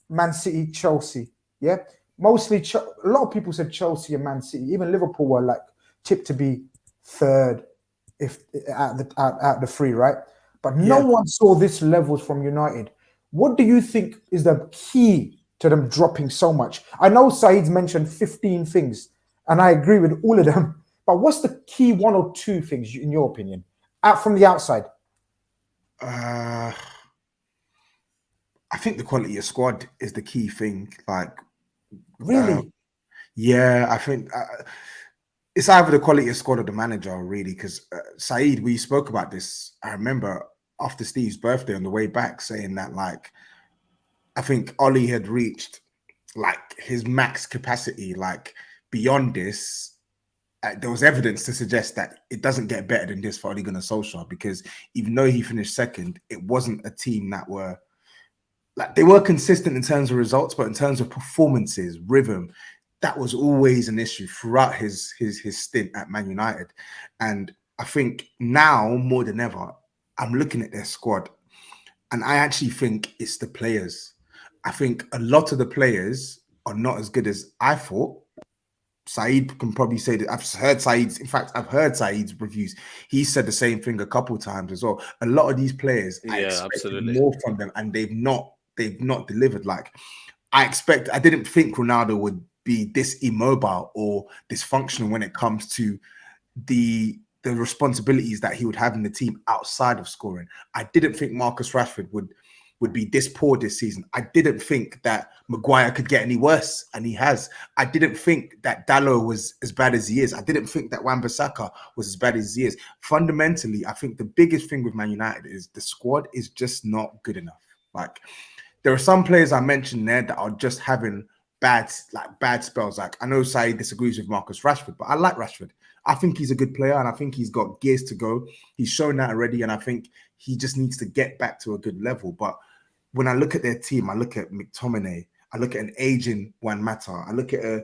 Man City, Chelsea. Yeah, mostly a lot of people said Chelsea and Man City. Even Liverpool were like tipped to be third, if at the three, right? But no one saw this levels from United. What do you think is the key to them dropping so much? I know Saeed's mentioned 15 things, and I agree with all of them. But what's the key one or two things, in your opinion, out from the outside? I think the quality of squad is the key thing. Like, Really? yeah, I think it's either the quality of squad or the manager, really. Because Saeed, we spoke about this. I remember after Steve's birthday on the way back saying that, like, I think Ollie had reached like his max capacity. Like beyond this, there was evidence to suggest that it doesn't get better than this for Ole Gunnar Solskjaer, because even though he finished second, it wasn't a team that were like, they were consistent in terms of results, but in terms of performances, rhythm, that was always an issue throughout his stint at Man United. And I think now more than ever, I'm looking at their squad, and I actually think it's the players. I think a lot of the players are not as good as I thought. Saeed can probably say that. I've heard Saeed's reviews. He said the same thing a couple of times as well. A lot of these players, I expected more from them, and they've not delivered. Like I didn't think Ronaldo would be this immobile or dysfunctional when it comes to the responsibilities that he would have in the team outside of scoring. I didn't think Marcus Rashford would be this poor this season. I didn't think that Maguire could get any worse, and he has. I didn't think that Dalot was as bad as he is. I didn't think that Wan-Bissaka was as bad as he is. Fundamentally, I think the biggest thing with Man United is the squad is just not good enough. Like, there are some players I mentioned there that are just having bad spells. Like, I know Saeed disagrees with Marcus Rashford, but I like Rashford. I think he's a good player, and I think he's got gears to go. He's shown that already, and I think he just needs to get back to a good level. But when I look at their team, I look at McTominay, I look at an aging Juan Mata, I look at an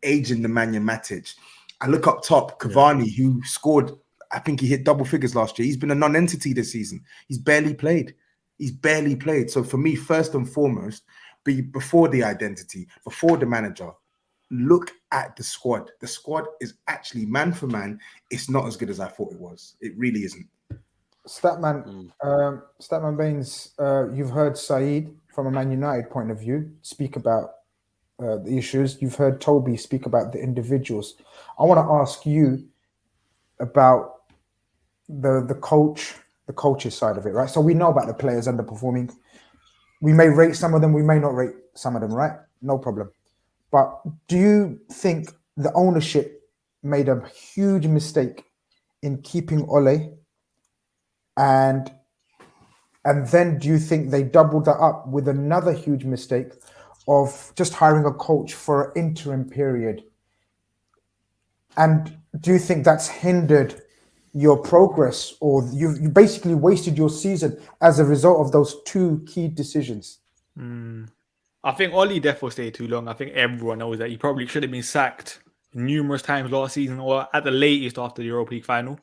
aging Nemanja Matic, I look up top, Cavani, who scored, I think he hit double figures last year. He's been a non-entity this season. He's barely played. So for me, first and foremost, before the identity, before the manager, look at the squad. The squad is actually, man for man, it's not as good as I thought it was. It really isn't. Statman Baines, you've heard Saeed from a Man United point of view speak about the issues. You've heard Toby speak about the individuals. I want to ask you about the coach's side of it, right? So we know about the players underperforming. We may rate some of them, we may not rate some of them, right? No problem. But do you think the ownership made a huge mistake in keeping Ole? And then do you think they doubled that up with another huge mistake of just hiring a coach for an interim period? And do you think that's hindered your progress, or you basically wasted your season as a result of those two key decisions? I think Oli definitely stayed too long. I think everyone knows that he probably should have been sacked numerous times last season, or at the latest after the Europa League final.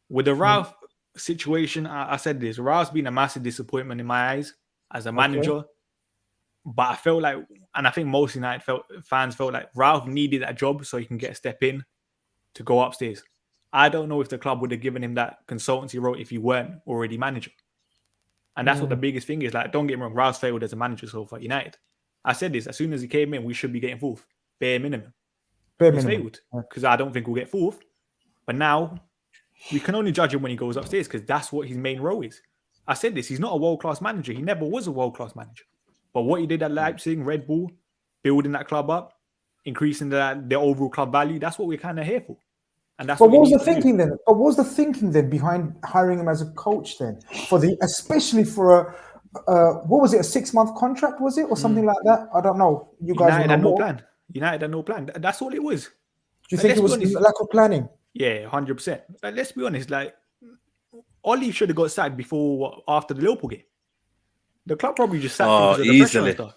With the Ralph situation, I said this, Ralph's been a massive disappointment in my eyes as a manager. But I felt like, and I think most United fans felt like Ralph needed that job so he can get a step in to go upstairs. I don't know if the club would have given him that consultancy role if he weren't already manager. And that's what the biggest thing is. Like, don't get me wrong, Ralph's failed as a manager so far at United. I said this, as soon as he came in, we should be getting fourth. Bare minimum. He's failed. Because I don't think we'll get fourth. But now, we can only judge him when he goes upstairs, because that's what his main role is. I said this, he's not a world-class manager. He never was a world-class manager. But what he did at Leipzig, Red Bull, building that club up, increasing the overall club value, that's what we're kind of here for. And that's what was the thinking then? But what was the thinking then behind hiring him as a coach then? Especially for what was it, a 6-month contract, was it? Or something like that? I don't know. You guys United had no plan. United had no plan. That's all it was. Do you think it was lack of planning? Yeah, 100%. Like, let's be honest, like, Oli should have got sacked after the Liverpool game. The club probably just sacked him because of the pressure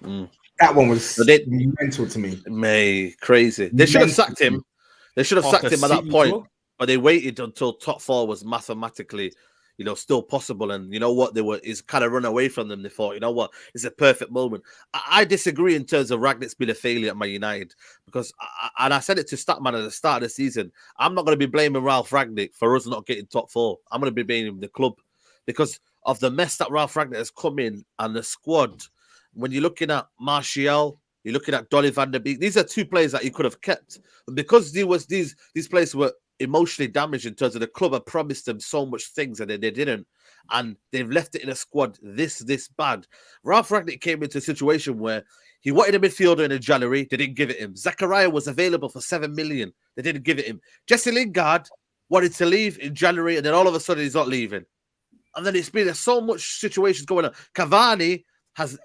and stuff. That one was mental to me. Crazy. They should have sacked him. They should have sacked him at that point. but they waited until top 4 was mathematically, still possible. And you know what, is kind of run away from them. They thought, you know what, it's a perfect moment. I disagree in terms of Ragnick's been a failure at Man United, because, and I said it to Statman at the start of the season, I'm not going to be blaming Ralph Ragnick for us not getting top 4. I'm going to be blaming the club because of the mess that Ralph Ragnick has come in and the squad. When you're looking at Martial, you're looking at Donny van der Beek. These are 2 players that you could have kept, but because these players were emotionally damaged in terms of the club had promised them so much things and they didn't, and they've left it in a squad this bad. Ralph Ragnick came into a situation where he wanted a midfielder in January, they didn't give it him. Zachariah was available for 7 million, they didn't give it him. Jesse Lingard wanted to leave in January, and then all of a sudden he's not leaving. And then it's been there's so much situations going on. Cavani has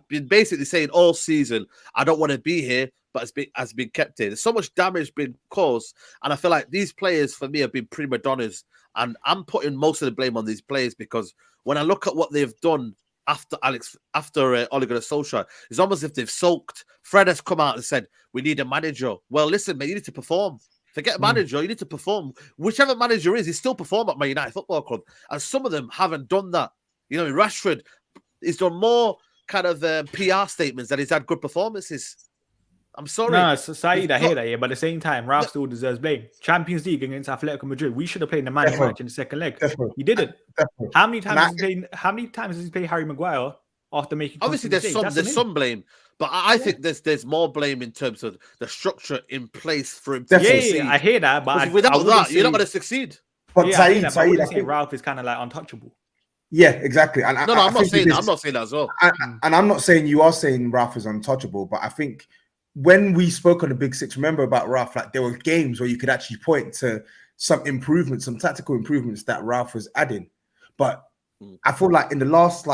been basically saying all season, I don't want to be here, but has been kept here. There's so much damage been caused, and I feel like these players for me have been prima donnas, and I'm putting most of the blame on these players because when I look at what they've done after Ole Gunnar Solskjaer, it's almost as if they've sulked. Fred has come out and said, we need a manager. Well, listen, man, you need to perform. Forget manager, you need to perform. Whichever manager is, he still perform at Man United Football Club, and some of them haven't done that. Rashford, he's done more kind of PR statements than he's had good performances. I'm sorry. No, Saeed, I hear that, yeah, but at the same time, Ralph still deserves blame. Champions League against Atletico Madrid, we should have played the man match in the second leg. He didn't. How many times has he played Harry Maguire after making? Obviously, there's some blame, but I think there's more blame in terms of the structure in place for him to succeed. Yeah, I hear that, but without that, you're not going to succeed. But Saeed, I think Ralph is kind of like untouchable. Yeah, exactly. And I'm not saying that. I'm not saying that as well. And I'm not saying you are saying Ralph is untouchable, but I think when we spoke on the Big Six, remember about Ralph, like there were games where you could actually point to some improvements, some tactical improvements that Ralph was adding. But I feel like in the last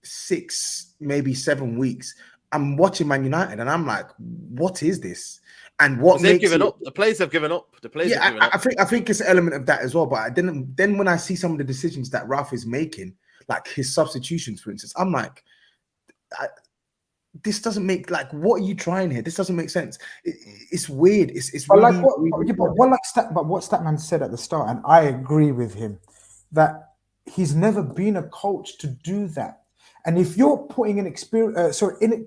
6, maybe 7 weeks, I'm watching Man United and I'm like, what is this? And what they've given up. The players have given up. I think it's an element of that as well. But then when I see some of the decisions that Ralph is making, like his substitutions, for instance, I'm like, this doesn't make what are you trying here? This doesn't make sense. It's weird. It's but really, what Statman said at the start, and I agree with him that he's never been a coach to do that. And if you're putting an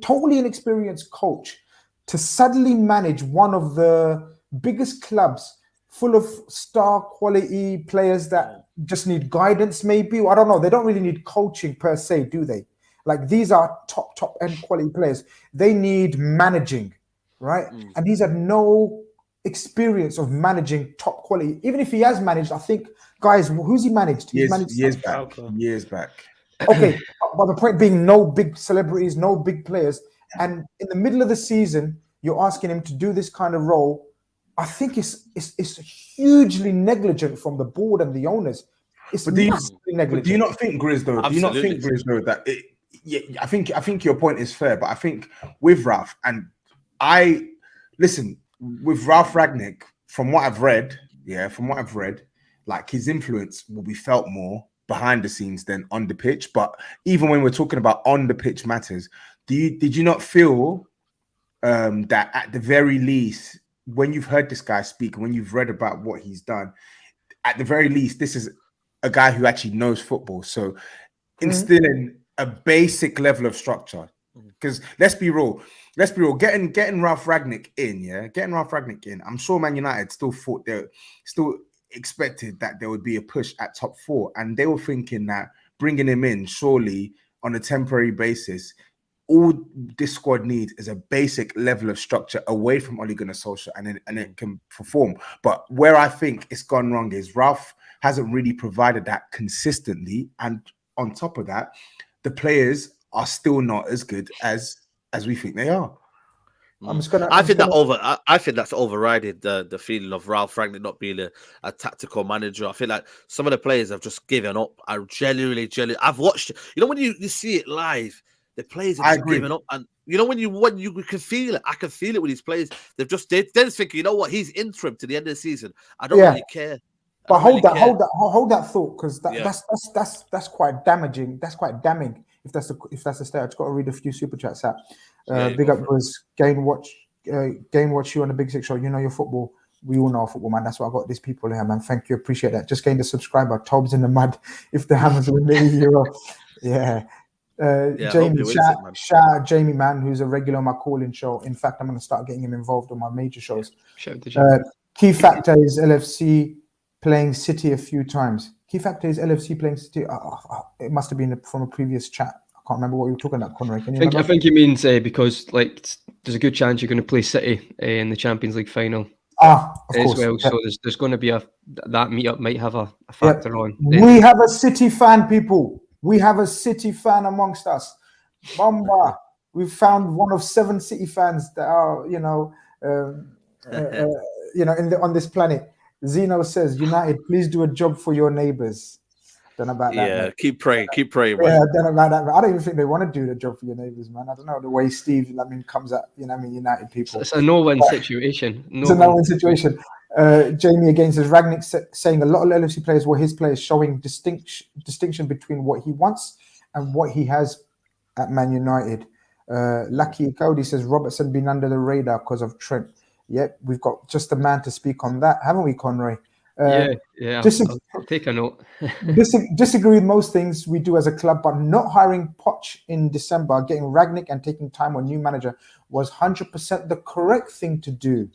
totally inexperienced coach to suddenly manage one of the biggest clubs full of star quality players that just need guidance, maybe, I don't know. They don't really need coaching per se, do they? Like these are top end quality players. They need managing, right? And he's had no experience of managing top quality. Even if he has managed, I think, guys, who's he managed? He's managed years back. Okay, but the point being, no big celebrities, no big players, and in the middle of the season, you're asking him to do this kind of role. I think it's hugely negligent from the board and the owners. It's massively negligent. Do you not think, Grizz, though? Do you not think, Grizz, though, that I think your point is fair, but I think with Ralph, and with Ralph Ragnick, from what I've read, like his influence will be felt more behind the scenes than on the pitch. But even when we're talking about on the pitch matters, did you not feel that at the very least, when you've heard this guy speak, when you've read about what he's done, at the very least, this is a guy who actually knows football. So instilling a basic level of structure, because let's be real, getting Ralph Ragnick in, I'm sure Man United still thought still expected that there would be a push at top 4, and they were thinking that bringing him in surely on a temporary basis, all this squad needs is a basic level of structure away from Ole Gunnar Solskjaer, and it can perform. But where I think it's gone wrong is Ralph hasn't really provided that consistently, and on top of that, the players are still not as good as we think they are. I think that's overrided the feeling of Ralph Ragnick not being a tactical manager. I feel like some of the players have just given up. I genuinely, I've watched. When you see it live, the players have just given up, and when you can feel it. I can feel it with these players. They're just thinking, you know what? He's interim to the end of the season. I don't really care. But hold that thought, because that's quite damaging. That's quite damning. If that's the state, I've got to read a few super chats out. Big up, Grizz. Gain watch you on the Big Six show. You know your football. we all know football, man. That's why I got these people here, man. Thank you, appreciate that. Just gained a subscriber. Tob's in the mud. If the Hammers win the Euro, yeah. Yeah, I hope Jamie, he wins it, man. shout out Jamie, man, who's a regular on my calling show. In fact, I'm going to start getting him involved on my major shows. Shout out to Jamie. Key factor is LFC playing City a few times. Key factor is LFC playing City. It must have been from a previous chat. I can't remember what you were talking about, Conrad. Can you remember? I think he means because like there's a good chance you're going to play City in the Champions League final. Of as course. well. Yeah. So there's going to be that meetup might have a factor on. We have a City fan, people. We have a City fan amongst us. Bomba. We've found one of 7 City fans that are, on this planet. Zeno says, United, please do a job for your neighbours. Don't know about that. Yeah, man. keep praying, man. Yeah, I don't know about that. Man. I don't even think they want to do the job for your neighbours, man. I don't know the way Steve, comes at, United people. It's a no-win situation. It's a no-win situation. Jamie again says, Ragnick saying a lot of LFC players were his players, showing distinction between what he wants and what he has at Man United. Lucky Cody says, Robertson been under the radar because of Trent. Yep, we've got just the man to speak on that, haven't we, Conroy? Yeah. I'll take a note. Disagree with most things we do as a club, but not hiring Poch in December, getting Ragnick and taking time on new manager was 100% the correct thing to do.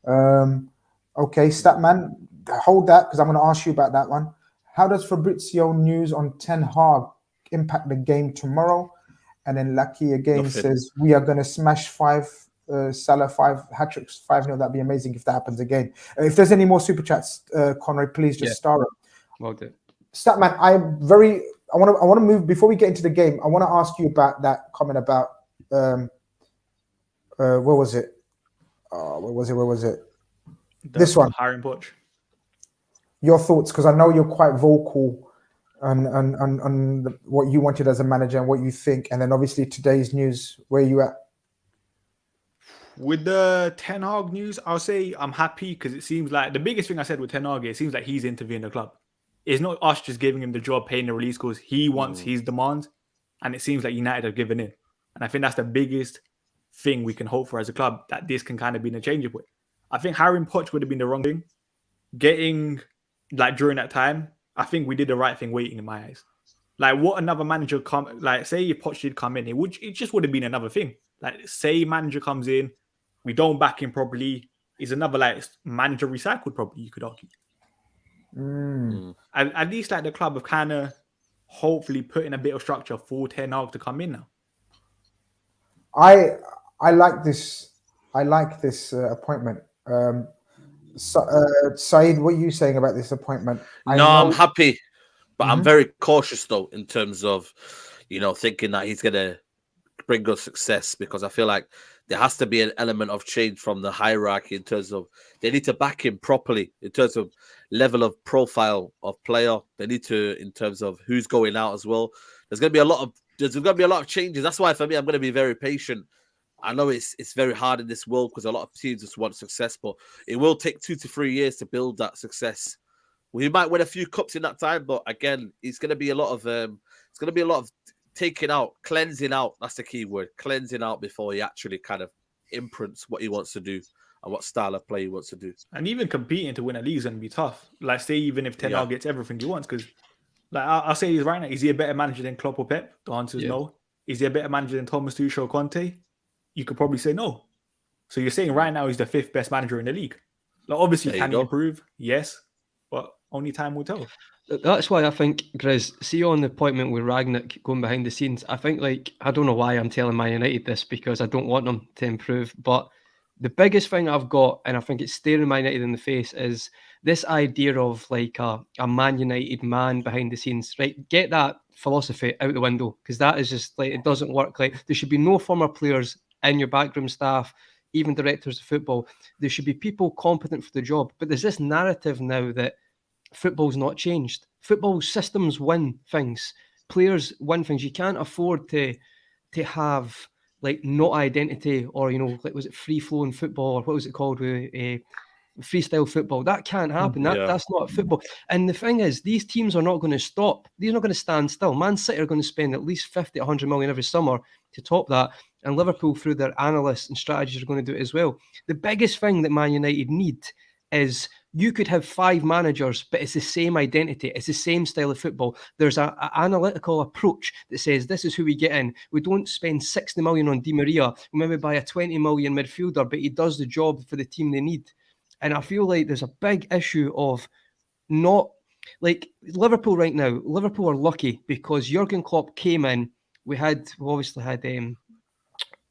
Okay, Statman, hold that because I'm going to ask you about that one. How does Fabrizio news on Ten Hag impact the game tomorrow? And then Lucky again says, we are going to smash Salah 5 hat-tricks, 5-0. That'd be amazing if that happens again. If there's any more super chats, Conrad, please just star it. Well done. Statman, I want to move before we get into the game. I want to ask you about that comment about where was it? Where was it? This one. Hiring Poch. Your thoughts, because I know you're quite vocal on what you wanted as a manager and what you think, and then obviously today's news. Where are you at? With the Ten Hag news, I'll say I'm happy because it seems like the biggest thing I said with Ten Hag, it seems like he's interviewing the club. It's not us just giving him the job, paying the release clause. He wants his demands, and it seems like United have given in. And I think that's the biggest thing we can hope for as a club, that this can kind of be in a change of it. I think hiring Poch would have been the wrong thing. Getting, during that time, I think we did the right thing waiting in my eyes. What another manager say if Poch did come in, it just would have been another thing. Say manager comes in, we don't back him properly, is another manager recycled probably, you could argue. At least the club have kind of hopefully put in a bit of structure for Ten Hag to come in now. I like this. I like this appointment. Saeed, what are you saying about this appointment? I'm happy, but I'm very cautious though in terms of, thinking that he's gonna bring us success, because I feel like there has to be an element of change from the hierarchy in terms of they need to back him properly in terms of level of profile of player. They need to, in terms of who's going out as well. There's going to be a lot of changes. That's why for me, I'm going to be very patient. I know it's very hard in this world because a lot of teams just want success, but it will take 2 to 3 years to build that success. We might win a few cups in that time, but again, it's going to be a lot of taking out, cleansing out. That's the key word, cleansing out before he actually kind of imprints what he wants to do and what style of play he wants to do. And even competing to win a league is going to be tough. Say even if Ten Hag gets everything he wants, because I'll say this right now, is he a better manager than Klopp or Pep? The answer is no. Is he a better manager than Thomas Tuchel or Conte? You could probably say no. So you're saying right now he's the 5th best manager in the league. Obviously, can he improve? Yes, but only time will tell. That's why I think, Grizz, see on the appointment with Ragnick going behind the scenes, I think I don't know why I'm telling Man United this because I don't want them to improve, but the biggest thing I've got, and I think it's staring Man United in the face, is this idea of a Man United man behind the scenes, right? Get that philosophy out the window, because that is just it doesn't work. There should be no former players in your backroom staff, even directors of football. There should be people competent for the job. But there's this narrative now that football's not changed. Football systems win things. Players win things. You can't afford to have no identity, or was it free flowing football, or what was it called, freestyle football? That can't happen. That's not football. And the thing is, these teams are not going to stop. They're not going to stand still. Man City are going to spend at least 50, 100 million every summer to top that. And Liverpool, through their analysts and strategies, are going to do it as well. The biggest thing that Man United need is you could have 5 managers, but it's the same identity. It's the same style of football. There's an analytical approach that says this is who we get in. We don't spend 60 million on Di Maria. We maybe buy a 20 million midfielder, but he does the job for the team they need. And I feel like there's a big issue of not like Liverpool right now. Liverpool are lucky because Jurgen Klopp came in. We obviously had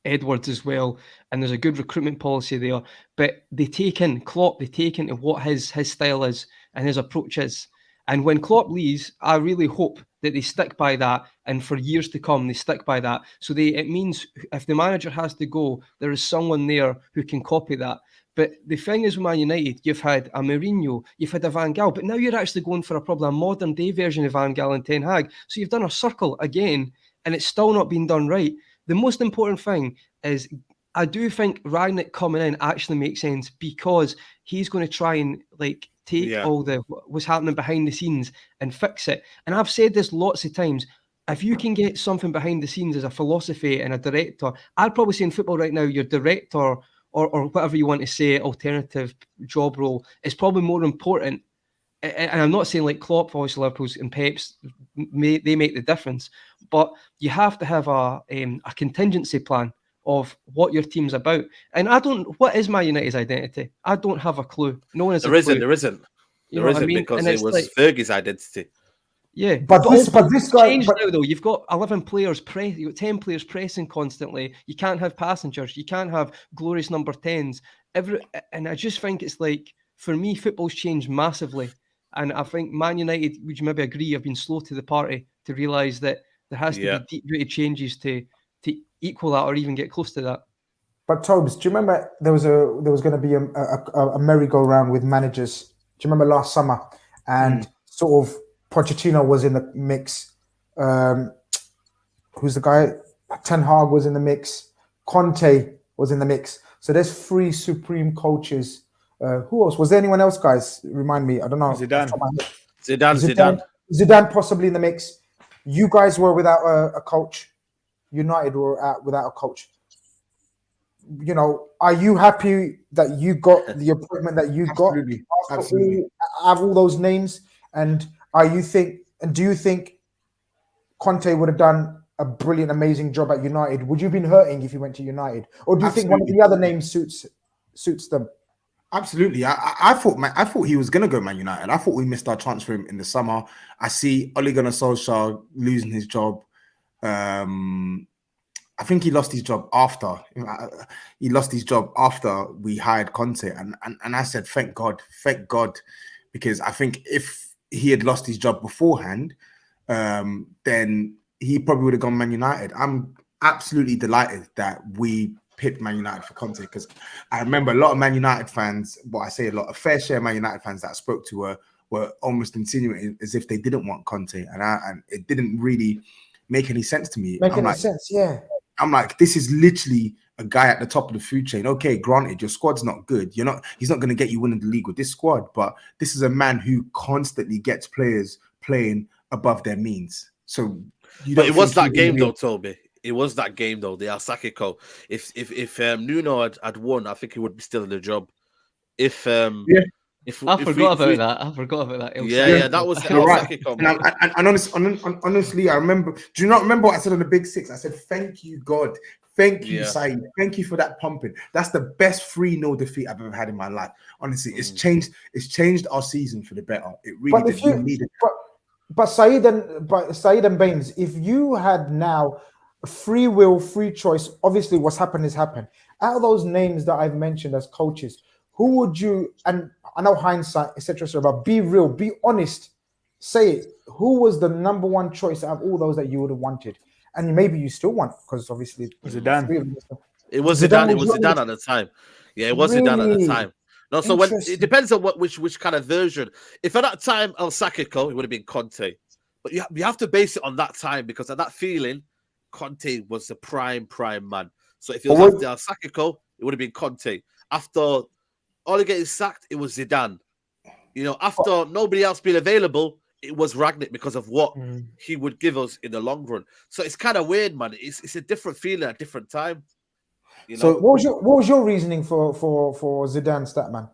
Edwards as well, and there's a good recruitment policy there. But they take into what his style is and his approach is. And when Klopp leaves, I really hope that they stick by that, and for years to come, they stick by that. So it means if the manager has to go, there is someone there who can copy that. But the thing is with Man United, you've had a Mourinho, you've had a Van Gaal, but now you're actually going for probably a modern day version of Van Gaal and Ten Hag. So you've done a circle again, and it's still not been done right. The most important thing is I do think Rangnick coming in actually makes sense because he's going to try and take all the what's happening behind the scenes and fix it. And I've said this lots of times. If you can get something behind the scenes as a philosophy and a director, I'd probably say in football right now, your director or whatever you want to say, alternative job role is probably more important. And I'm not saying like Klopp, obviously Liverpool's and Pep's, they make the difference, but you have to have a contingency plan of what your team's about. And what is Man United's identity? I don't have a clue. No one has There isn't. There isn't because it was Fergie's identity. Yeah, but this guy changed now though. You've got 11 players you've got 10 players pressing constantly. You can't have passengers. You can't have glorious number 10s. And I just think it's like, for me, football's changed massively. And I think Man United, would you maybe agree, have been slow to the party to realise that there has to be deep-rooted changes to equal that or even get close to that. But Tobes, do you remember there was going to be a merry-go-round with managers? Do you remember last summer? And sort of Pochettino was in the mix. Who's the guy? Ten Hag was in the mix. Conte was in the mix. So there's 3 supreme coaches. Who else? Was there anyone else, guys? Remind me. I don't know. Zidane possibly in the mix. You guys were without a coach. United were without a coach. You know, are you happy that you got the appointment that you got? Absolutely. All those names, and do you think Conte would have done a brilliant, amazing job at United? Would you have been hurting if he went to United, or do you think one of the other names suits them? Absolutely. I thought he was going to go Man United. I thought we missed our chance for him in the summer. I see Ole Gunnar Solskjaer losing his job. I think he lost his job after. He lost his job after we hired Conte. And I said, thank God. Because I think if he had lost his job beforehand, then he probably would have gone Man United. I'm absolutely delighted that we picked Man United for Conte, because I remember a lot of Man United fans, a fair share of Man United fans that I spoke to were almost insinuating as if they didn't want Conte, and it didn't really make any sense to me. I'm like, this is literally a guy at the top of the food chain. Okay, granted, your squad's not good. He's not going to get you winning the league with this squad, but this is a man who constantly gets players playing above their means. So, but it was that game though, Toby. It was that game though, the El Sacico. If Nuno had won, I think he would be still in the job. I forgot about that. Yeah, that was the El Sacico. And honestly, I remember. Do you not remember what I said on the Big Six? I said, "Thank you, God. Thank you, Saeed. Thank you for that pumping. That's the best 3-0 defeat I've ever had in my life. Honestly, it's changed our season for the better. It really did. But Saeed and Baines, if you had now free will, free choice, obviously what's happened is happened. Out of those names that I've mentioned as coaches, who would you, and I know hindsight, etc., but be real, be honest, say it. Who was the number one choice out of all those that you would have wanted? And maybe you still want, because obviously Zidane. It was Zidane. It was Zidane at the time. Yeah, it was Zidane at the time. No, so it depends on which kind of version. If at that time El Sacico, it would have been Conte. But you have to base it on that time, because at that feeling, Conte was the prime man. So if it was after El Sacico, it would have been Conte. After Ole getting sacked, it was Zidane. After nobody else being available, it was Rangnick, because of what he would give us in the long run. So it's kind of weird, man. It's a different feeling at a different time. So what was your reasoning for Zidane, Statman?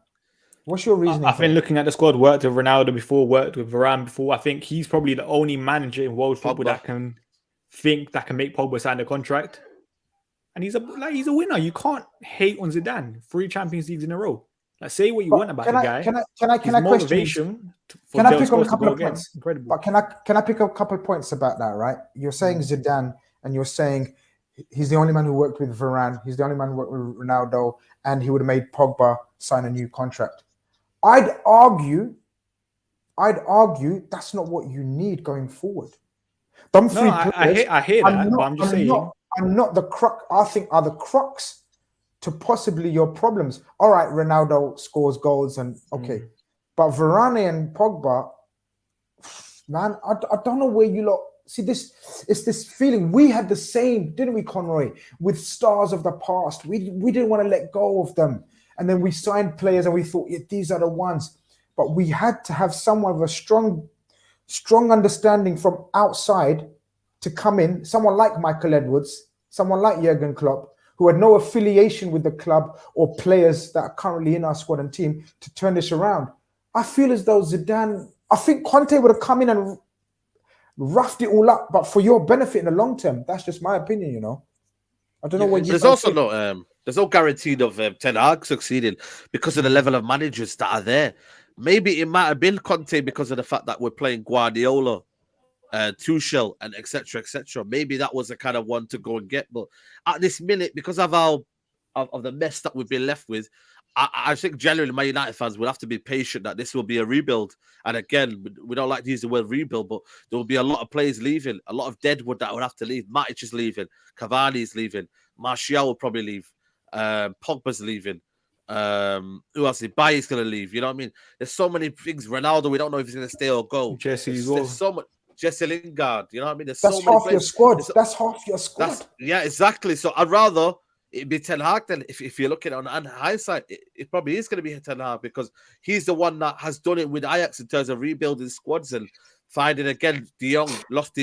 What's your reasoning? I've been looking at the squad. Worked with Ronaldo before. Worked with Varane before. I think he's probably the only manager in world football that can make Pogba sign a contract. And he's a winner. You can't hate on Zidane. 3 Champions Leagues in a row. Like, say what you want about the guy. Can I motivation can I pick on a couple of points? Incredible. But can I pick up a couple of points about that? Right, you're saying Zidane, and you're saying he's the only man who worked with Varane. He's the only man who worked with Ronaldo, and he would have made Pogba sign a new contract. I'd argue that's not what you need going forward. I hear that, but I'm just saying. I'm not the crux. I think are the crux to possibly your problems. All right, Ronaldo scores goals and okay, but Varane and Pogba, man, I don't know where you lot see this. It's this feeling we had the same, didn't we, Conroy, with stars of the past. We didn't want to let go of them, and then we signed players and we thought, yeah, these are the ones. But we had to have someone with a strong understanding from outside to come in, someone like Michael Edwards, someone like Jurgen Klopp, who had no affiliation with the club or players that are currently in our squad and team to turn this around. I feel as though Zidane, I think Conte would have come in and roughed it all up, but for your benefit in the long term. That's just my opinion, you know. I don't know what you. There's also there's no guarantee of Ten Hag succeeding because of the level of managers that are there. Maybe it might have been Conte because of the fact that we're playing Guardiola, Tuchel, and etc. Maybe that was the kind of one to go and get. But at this minute, because of the mess that we've been left with, I think generally my United fans will have to be patient that this will be a rebuild. And again, we don't like to use the word rebuild, but there will be a lot of players leaving, a lot of deadwood that would have to leave. Matic is leaving, Cavani is leaving, Martial will probably leave, Pogba's leaving. Who else? Baye's gonna leave. You know what I mean? There's so many things. Ronaldo, we don't know if he's gonna stay or go. There's so much. Jesse Lingard. You know what I mean? There's that's so many half players. Your squad. That's half your squad. Yeah, exactly. So I'd rather it be Ten Hag than if you're looking on hindsight, it probably is going to be Ten Hag because he's the one that has done it with Ajax in terms of rebuilding squads and finding again De Jong, lost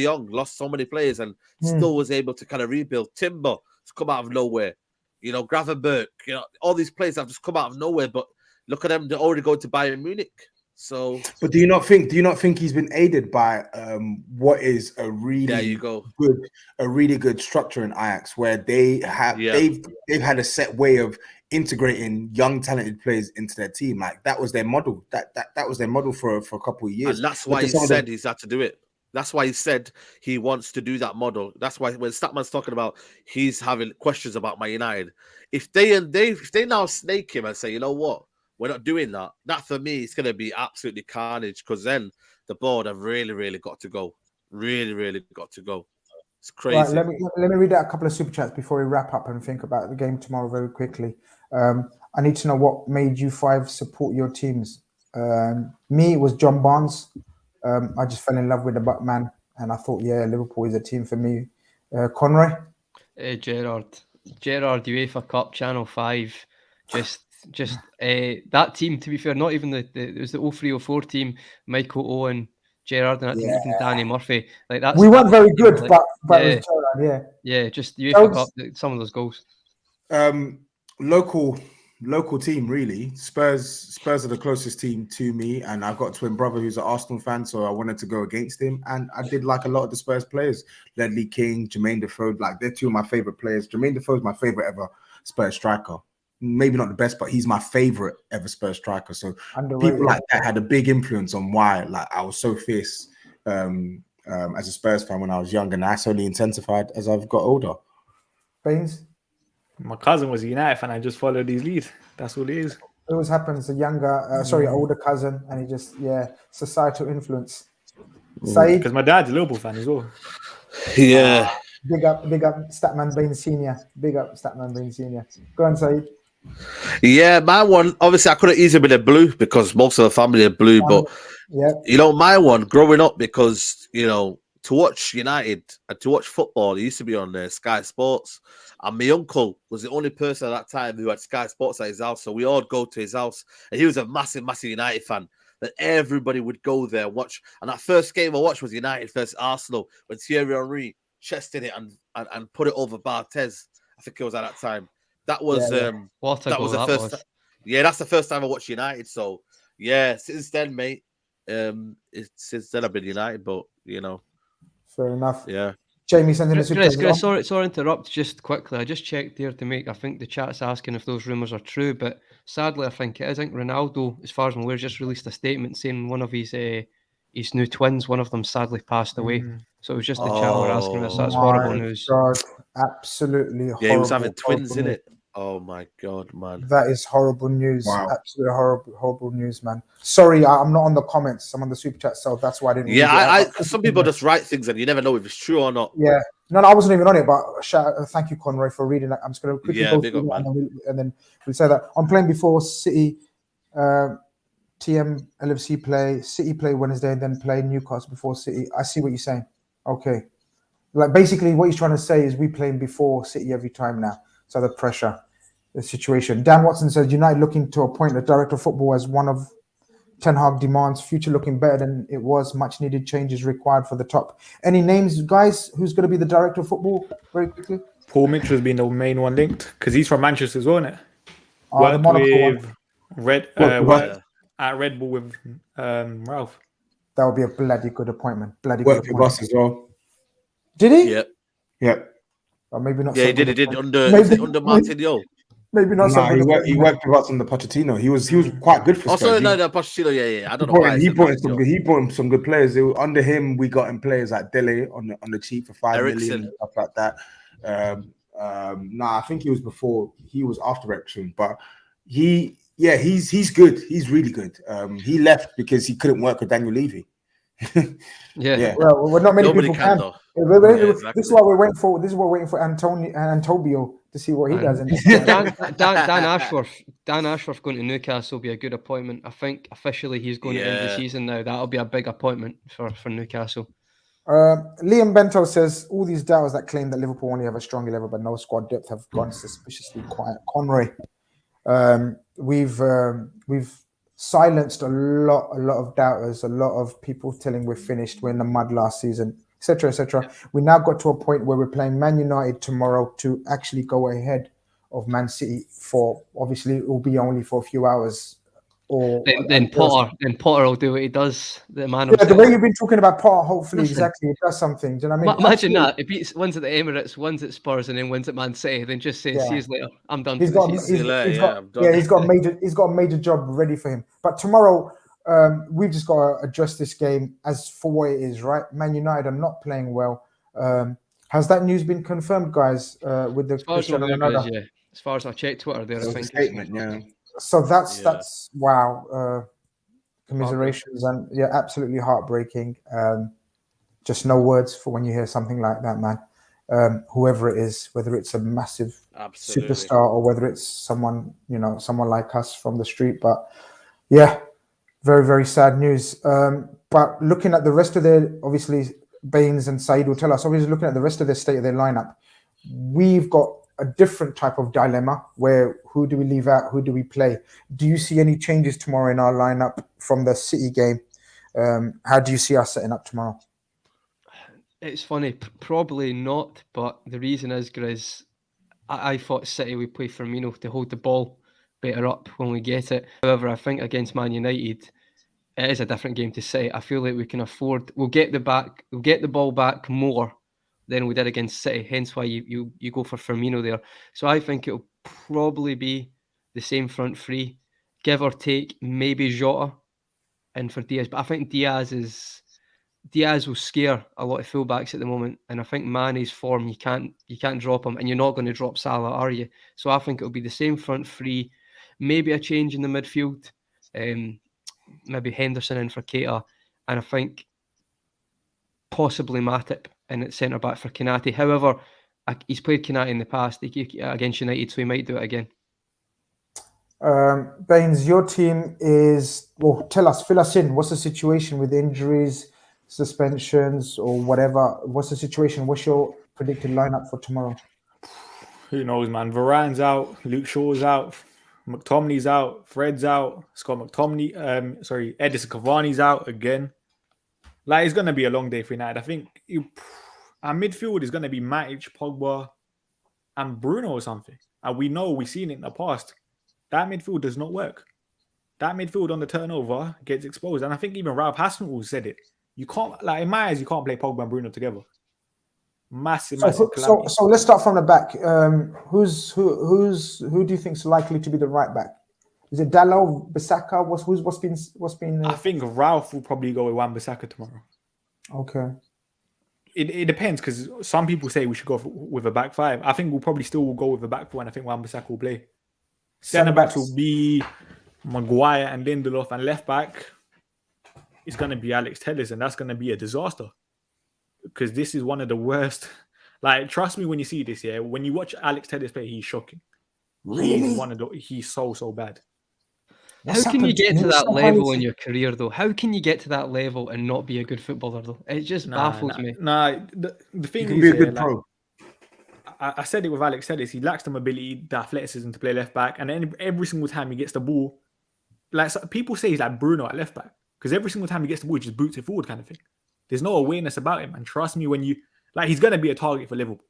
so many players and still was able to kind of rebuild. Timber has come out of nowhere. You know, Gravenberch, you know, all these players have just come out of nowhere, but look at them, they're already going to Bayern Munich. So, but do you not think he's been aided by what is a really good structure in Ajax where they have they've had a set way of integrating young talented players into their team. Like that was their model. That was their model for a couple of years. And that's why he said he's had to do it. That's why he said he wants to do that model. That's why when Statman's talking about he's having questions about Man United, if they now snake him and say, you know what, we're not doing that. That for me is going to be absolutely carnage because then the board have really got to go. Really got to go. It's crazy. Right, let me read out a couple of super chats before we wrap up and think about the game tomorrow very quickly. I need to know what made you 5 support your teams. Me, it was John Barnes. I just fell in love with the Buckman and I thought, yeah, Liverpool is a team for me. Conroy? Gerard, UEFA Cup, Channel 5. Just that team, to be fair, not even it was the 0304 team, Michael Owen, Gerard, and even Danny Murphy. Like that. We weren't very good, like, but it was Gerard, yeah, just UEFA Cup, some of those goals. Local team, really. Spurs are the closest team to me, and I've got a twin brother who's an Arsenal fan, so I wanted to go against him. And I did like a lot of the Spurs players, Ledley King, Jermaine Defoe. Like they're 2 of my favorite players. Jermaine Defoe is my favorite ever Spurs striker. Maybe not the best, but he's my favorite ever Spurs striker. So people like that had a big influence on why, like, I was so fierce as a Spurs fan when I was young, and that's only intensified as I've got older. Baines? My cousin was a United fan. I just followed his lead. That's all it is. It always happens. A older cousin, and he just societal influence. Saeed? Because my dad's a Liverpool fan as well. Yeah. Big up, Statman Baines Senior. Big up, Statman Baines Senior. Go on, Saeed. Yeah, my one, obviously I could have easily been a blue because most of the family are blue, but you know, my one growing up because, you know, to watch United and to watch football, it used to be on Sky Sports, and my uncle was the only person at that time who had Sky Sports at his house, so we all go to his house, and he was a massive United fan, that everybody would go there and watch, and that first game I watched was United versus Arsenal, when Thierry Henry chested it and put it over Barthez. I think it was at that time. That was that was the first. Yeah, that's the first time I watched United. So yeah, since then, mate. Since then I've been United, but Fair enough. yeah. Jamie sending a super Chris, chat. sorry to interrupt just quickly. I just checked there to make. I think the chat's asking if those rumours are true, but sadly, I think it is. I think Ronaldo, as far as I'm aware, just released a statement saying one of his new twins, one of them sadly passed away. So it was just the chat were asking this. That's horrible My news. God, absolutely horrible. Yeah, he was having twins in news. it. Oh my God, man. That is horrible news. Wow. Absolutely horrible news, man. Sorry, I'm not on the comments. I'm on the super chat, so that's why I didn't. Yeah, read it. because some people just write things and you never know if it's true or not. Yeah, no, I wasn't even on it. But thank you, Conroy, for reading that. I'm just going to quickly go big through up, it, man. and then we'll say that I'm playing before City. TM LFC play City play Wednesday, and then play Newcastle before City. I see what you're saying. Okay, like basically what he's trying to say is we playing before City every time now. So the pressure. The situation. Dan Watson says United looking to appoint a director of football as one of Ten Hag demands. Future looking better than it was. Much needed changes required for the top. Any names, guys? Who's going to be the director of football? Very quickly. Paul Mitchell's been the main one linked because he's from Manchester as well, isn't it? The Worked Monaco one. with worked at Red Bull with Ralph. That would be a bloody good appointment. Bloody Worked good with appointment. us as well. Did he? Yep. Yep. Or maybe not. Yeah, so he did. good He did appointment. under Martin Yo. Maybe not. Nah, so good he worked with us on the Pochettino. He was quite good for Also, Spurs. no, Pochettino. Yeah. I don't know why. He brought in some good players. Under him, we got in players like Dele on the cheap for 5 million and stuff like that. I think he was before. He was after Ericsson, but he's good. He's really good. He left because he couldn't work with Daniel Levy. Yeah. Well, we're not many Nobody people can can. though. This is what we're waiting for. This is what we're waiting for Antonio to see what he does. Dan Ashworth going to Newcastle will be a good appointment. I think officially he's going to end the season now. That'll be a big appointment for Newcastle. Liam Bento says all these doubters that claim that Liverpool only have a strong 11 but no squad depth have gone suspiciously quiet. Conroy, we've silenced a lot of doubters, a lot of people telling we're finished, we're in the mud last season, etc., etc. We now got to a point where we're playing Man United tomorrow to actually go ahead of Man City. For obviously it will be only for a few hours. Then Potter will do what he does. The man himself. The way you've been talking about Potter, hopefully, exactly, it does something. Do you know what I mean? Imagine that. It beats one's at the Emirates, one's at Spurs, and then one's at Man City. Then just saying, see you later. I'm done. He's got a major job ready for him. But tomorrow, we've just got to address this game as for what it is, right? Man United are not playing well. Has that news been confirmed, guys? With the Cristiano Ronaldo? As far as I checked Twitter, there I think statement, yeah. So that's wow. Commiserations and absolutely heartbreaking. Just no words for when you hear something like that, man. Whoever it is, whether it's a massive superstar or whether it's someone like us from the street, but yeah, very, very sad news. But looking at the rest of their, obviously Baines and Saeed will tell us, obviously looking at the rest of their state of their lineup, we've got a different type of dilemma where who do we leave out, who do we play? Do you see any changes tomorrow in our lineup from the City game? How do you see us setting up tomorrow? It's funny, probably not, but the reason is, Grizz, I thought City would play Firmino to hold the ball better up when we get it. However, I think against Man United, it is a different game to City. I feel like we can afford, we'll get the ball back more than we did against City, hence why you go for Firmino there. So I think it'll probably be the same front three, give or take, maybe Jota in for Diaz. But I think Diaz will scare a lot of fullbacks at the moment, and I think Mane's form, you can't drop him, and you're not going to drop Salah, are you? So I think it'll be the same front three, maybe a change in the midfield, maybe Henderson in for Keita, and I think possibly Matip in at centre back for Khanage. However, he's played Khanage in the past against United, so he might do it again. Baines, your team is, well, fill us in. What's the situation with injuries, suspensions, or whatever? What's the situation? What's your predicted lineup for tomorrow? Who knows, man? Varane's out, Luke Shaw's out, McTominay's out, Fred's out, Scott McTominay, Edison Cavani's out again. Like, it's going to be a long day for United. I think our midfield is going to be Matic, Pogba, and Bruno or something. And we've seen it in the past. that midfield does not work. That midfield on the turnover gets exposed. And I think even Ralph Hasenhuttl said it. You can't, like, in my eyes, you can't play Pogba and Bruno together. Massive calamity. So let's start from the back. Who do you think is likely to be the right back? Is it Dalot, Bissaka? What's been? I think Ralph will probably go with Wan-Bissaka tomorrow. Okay. It depends, because some people say we should go with a back five. I think we'll probably still go with a back four, and I think Wan-Bissaka will play. Centre backs will be Maguire and Lindelof, and left back is going to be Alex Telles, and that's going to be a disaster, because this is one of the worst. Like, trust me when you see this, yeah. When you watch Alex Telles play, he's shocking. Really? He's so bad. How can you get to that level in your career, though? How can you get to that level and not be a good footballer, though? It just baffles me. The thing You is, can be a good pro. I said it with Alex Telles. He lacks the mobility, the athleticism to play left back, and then every single time he gets the ball, like, so people say he's like Bruno at left back, because every single time he gets the ball, he just boots it forward, kind of thing. There's no awareness about him, and trust me, when you like, he's gonna be a target for Liverpool.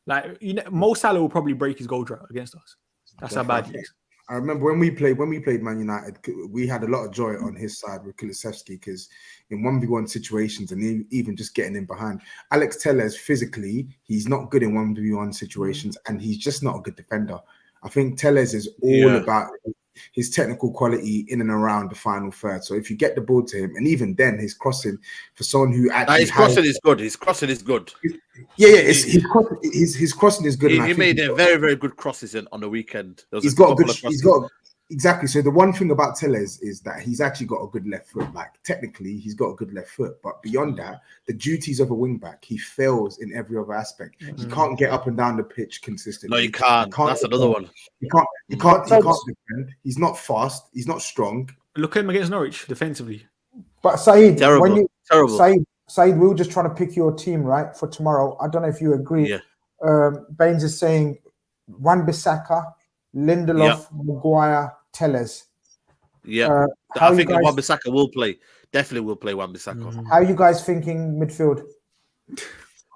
Like, you know, Mo Salah will probably break his goal drought against us. That's how bad he is. I remember when we played Man United, we had a lot of joy on his side with Kulusevski, because in 1v1 situations and even just getting in behind. Alex Telles, physically, he's not good in 1v1 situations, and he's just not a good defender. I think Telles is all about his technical quality in and around the final third. So if you get the ball to him, and even then his crossing, for someone who actually his crossing is good. His crossing is good. His crossing is good. He made a very, very good crosses on the weekend. He's got exactly. So the one thing about Telles is that he's actually got a good left foot. Like, technically, he's got a good left foot, but beyond that, the duties of a wing back, he fails in every other aspect. He can't get up and down the pitch consistently. No, you can't. That's another one. He can't defend. He's not fast. He's not strong. Look at him against Norwich defensively. But Saeed, terrible. Saeed, we were just trying to pick your team, right, for tomorrow. I don't know if you agree. Yeah. Baines is saying Wan-Bissaka, Lindelof, Maguire, Telles. Yeah. I think Wan-Bissaka will play. Definitely will play Wan-Bissaka. How are you guys thinking midfield?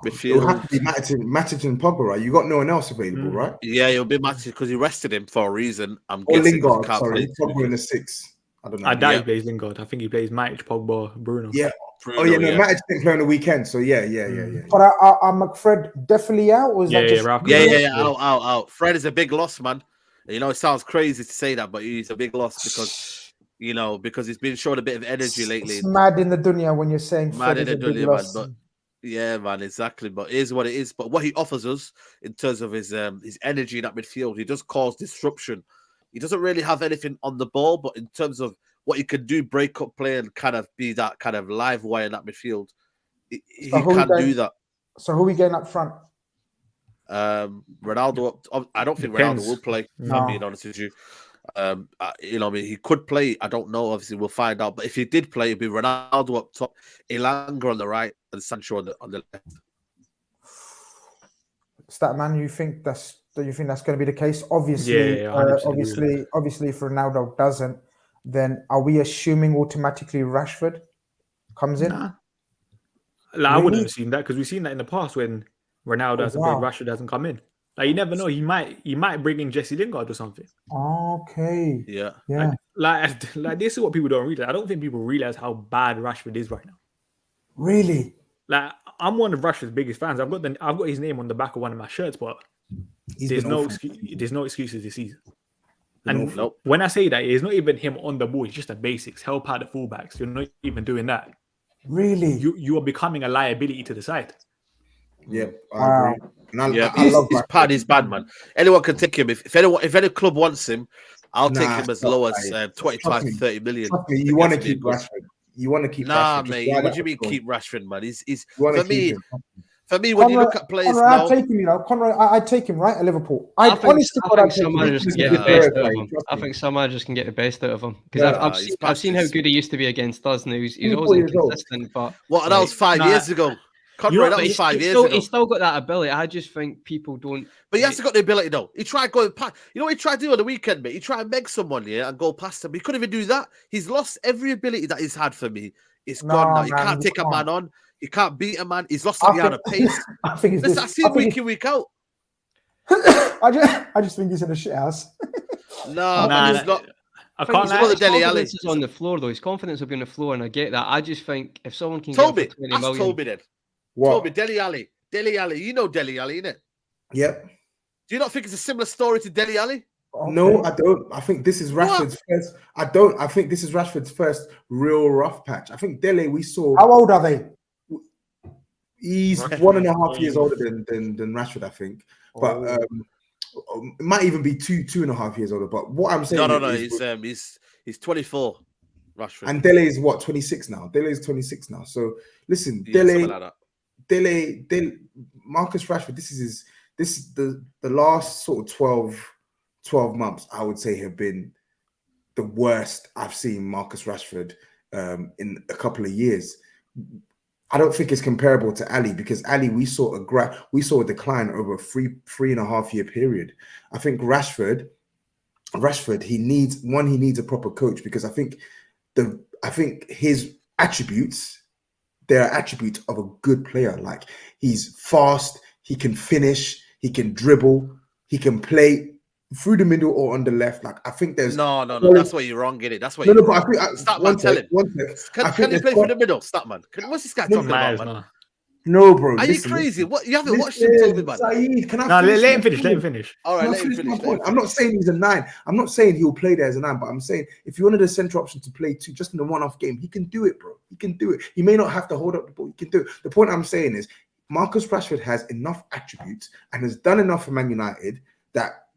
It will have to be Matic and Pogba, right? You got no one else available, right? Yeah, it'll be Matic because he rested him for a reason. I'm guessing Lingard, Pogba in the 6. I don't know. I doubt he plays Lingard. I think he plays Matic, Pogba, Bruno. Yeah. Matic didn't play on the weekend, so yeah. But are McFred definitely out? Or is that just... out. Fred is a big loss, man. You know, it sounds crazy to say that, but he's a big loss because he's been showing a bit of energy lately. It's mad in the dunya when you're saying mad in the dunya, man. But yeah, man, exactly. But it is what it is. But what he offers us in terms of his energy in that midfield, he does cause disruption. He doesn't really have anything on the ball, but in terms of what he can do, break up play and kind of be that kind of live wire in that midfield, he can do that. So who are we getting up front? Ronaldo. I don't think Ronaldo will play. If I'm being honest with you. He could play. I don't know. Obviously, we'll find out. But if he did play, it'd be Ronaldo up top, Elanga on the right, and Sancho on the left. Statman, you think that's going to be the case? Obviously, obviously, if Ronaldo doesn't, then are we assuming automatically Rashford comes in? Nah. I wouldn't have seen that, because we've seen that in the past when Ronaldo hasn't played, Rashford hasn't come in. Like, you never know. He might bring in Jesse Lingard or something. Okay. Yeah. Like this is what people don't realize. I don't think people realize how bad Rashford is right now. Really? Like, I'm one of Rashford's biggest fans. I've got his name on the back of one of my shirts, but there's no excuses this season. And when I say that, it's not even him on the ball. It's just the basics. Help out the fullbacks. You're not even doing that. Really? You are becoming a liability to the side. Yeah, I agree. He's bad, man. Anyone can take him. If any club wants him, I'll take him as low as 25 to 30 million. You want to keep Rashford. Rashford. Mate. What do you mean keep Rashford, man? He's for me, when you look at players now, I'd take him. Conrad, I'd take him right at Liverpool. I think some managers can get the best out of him. I think some managers can get the best out of him, because I've seen how good he used to be against us. Now he's always inconsistent. But that was 5 years ago. Conrad, that was 5 years ago. He's still got that ability. I just think people don't. But he hasn't got the ability, though. He tried going past. You know what he tried to do on the weekend, mate? He tried to meg someone, and go past him. He couldn't even do that. He's lost every ability that he's had for me. It's gone now. He can't take a man on. He can't beat a man. He's lost the amount of pace. I see him week in, week out. I just think he's in a shit house. No, Nah, he's not. I I think can't He's lie. another his Dele Alli. confidence is on the floor, though. His confidence will be on the floor, and I get that. I just think if someone can Toby, get him for 20 ask million, Toby then. What? Toby, Dele Alli. Dele Alli. You know Dele Alli, innit? Yep. Do you not think it's a similar story to Dele Alli? No, I don't. I think this is Rashford's first. I don't. I think this is Rashford's first real rough patch. I think Dele, we saw. How old are they? He's Rashford 1.5 is years older than Rashford, I think. But it might even be 2.5 years older. But what I'm saying No. is, He's 24. Rashford. and Dele is what, 26 now. Dele is 26 now. So listen, Yeah, something like that. Dele, Marcus Rashford. This is the last sort of 12 months, I would say, have been the worst I've seen Marcus Rashford in a couple of years. I don't think it's comparable to Ali, because Ali, we saw a decline over a 3.5 year period. I think Rashford, he needs a proper coach, because I think his attributes, they're attributes of a good player. Like, he's fast, he can finish, he can dribble, he can play through the middle or on the left. Like, I think there's No. That's why you're wrong, innit? That's why you're but wrong. I think Statman, tell him. Can he play through the middle? Statman. What's this guy talking about, man? No. No, bro. Are you crazy? What, you haven't watched him, Toby, man? Saeed, can I No, finish let my him finish. point? Let him finish. All right, Can I let him finish my finish. point? I'm not saying he's a 9. I'm not saying he'll play there as a 9, but I'm saying if you wanted a central option to play 2 just in a one-off game, he can do it, bro. He can do it. He may not have to hold up the ball. He can do it. The point I'm saying is Marcus Rashford has enough attributes and has done enough for Man United that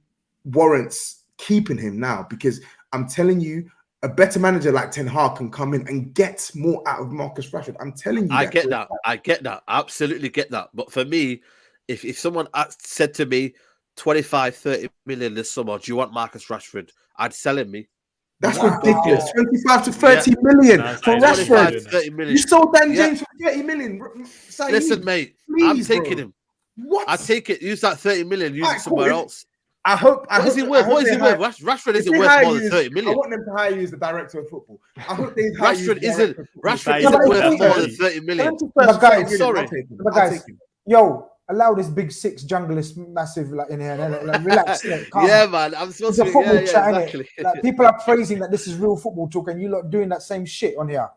warrants keeping him now, because I'm telling you, a better manager like Ten Hag can come in and get more out of Marcus Rashford. I'm telling you I that. get that. I get that. I absolutely get that. But for me, if someone said to me 25, 30 million this summer, do you want Marcus Rashford? I'd sell him, me. That's Wow. ridiculous. 25 to 30 million That's for nice. Rashford. 25, 30 million. You sold Dan Yeah. James for 30 million. Saeed, Listen, mate, I'm please, taking bro. him. What? I take it. Use that 30 million. Use Alright, it somewhere cool. else. What What is he worth? What is he worth? Rashford isn't worth more than 30 I million. want them to hire you as the director of football. I hope they hire you. Rashford isn't Saeed, worth that's more fair. than 30 million. But guys, I'm sorry. But guys, yo, allow this big 6 junglist massive like in here. Like, relax, calm. Yeah, man. I'm supposed It's a to be. football Yeah, chat, innit? exactly. Like, people are praising that this is real football talk, and you lot doing that same shit on here.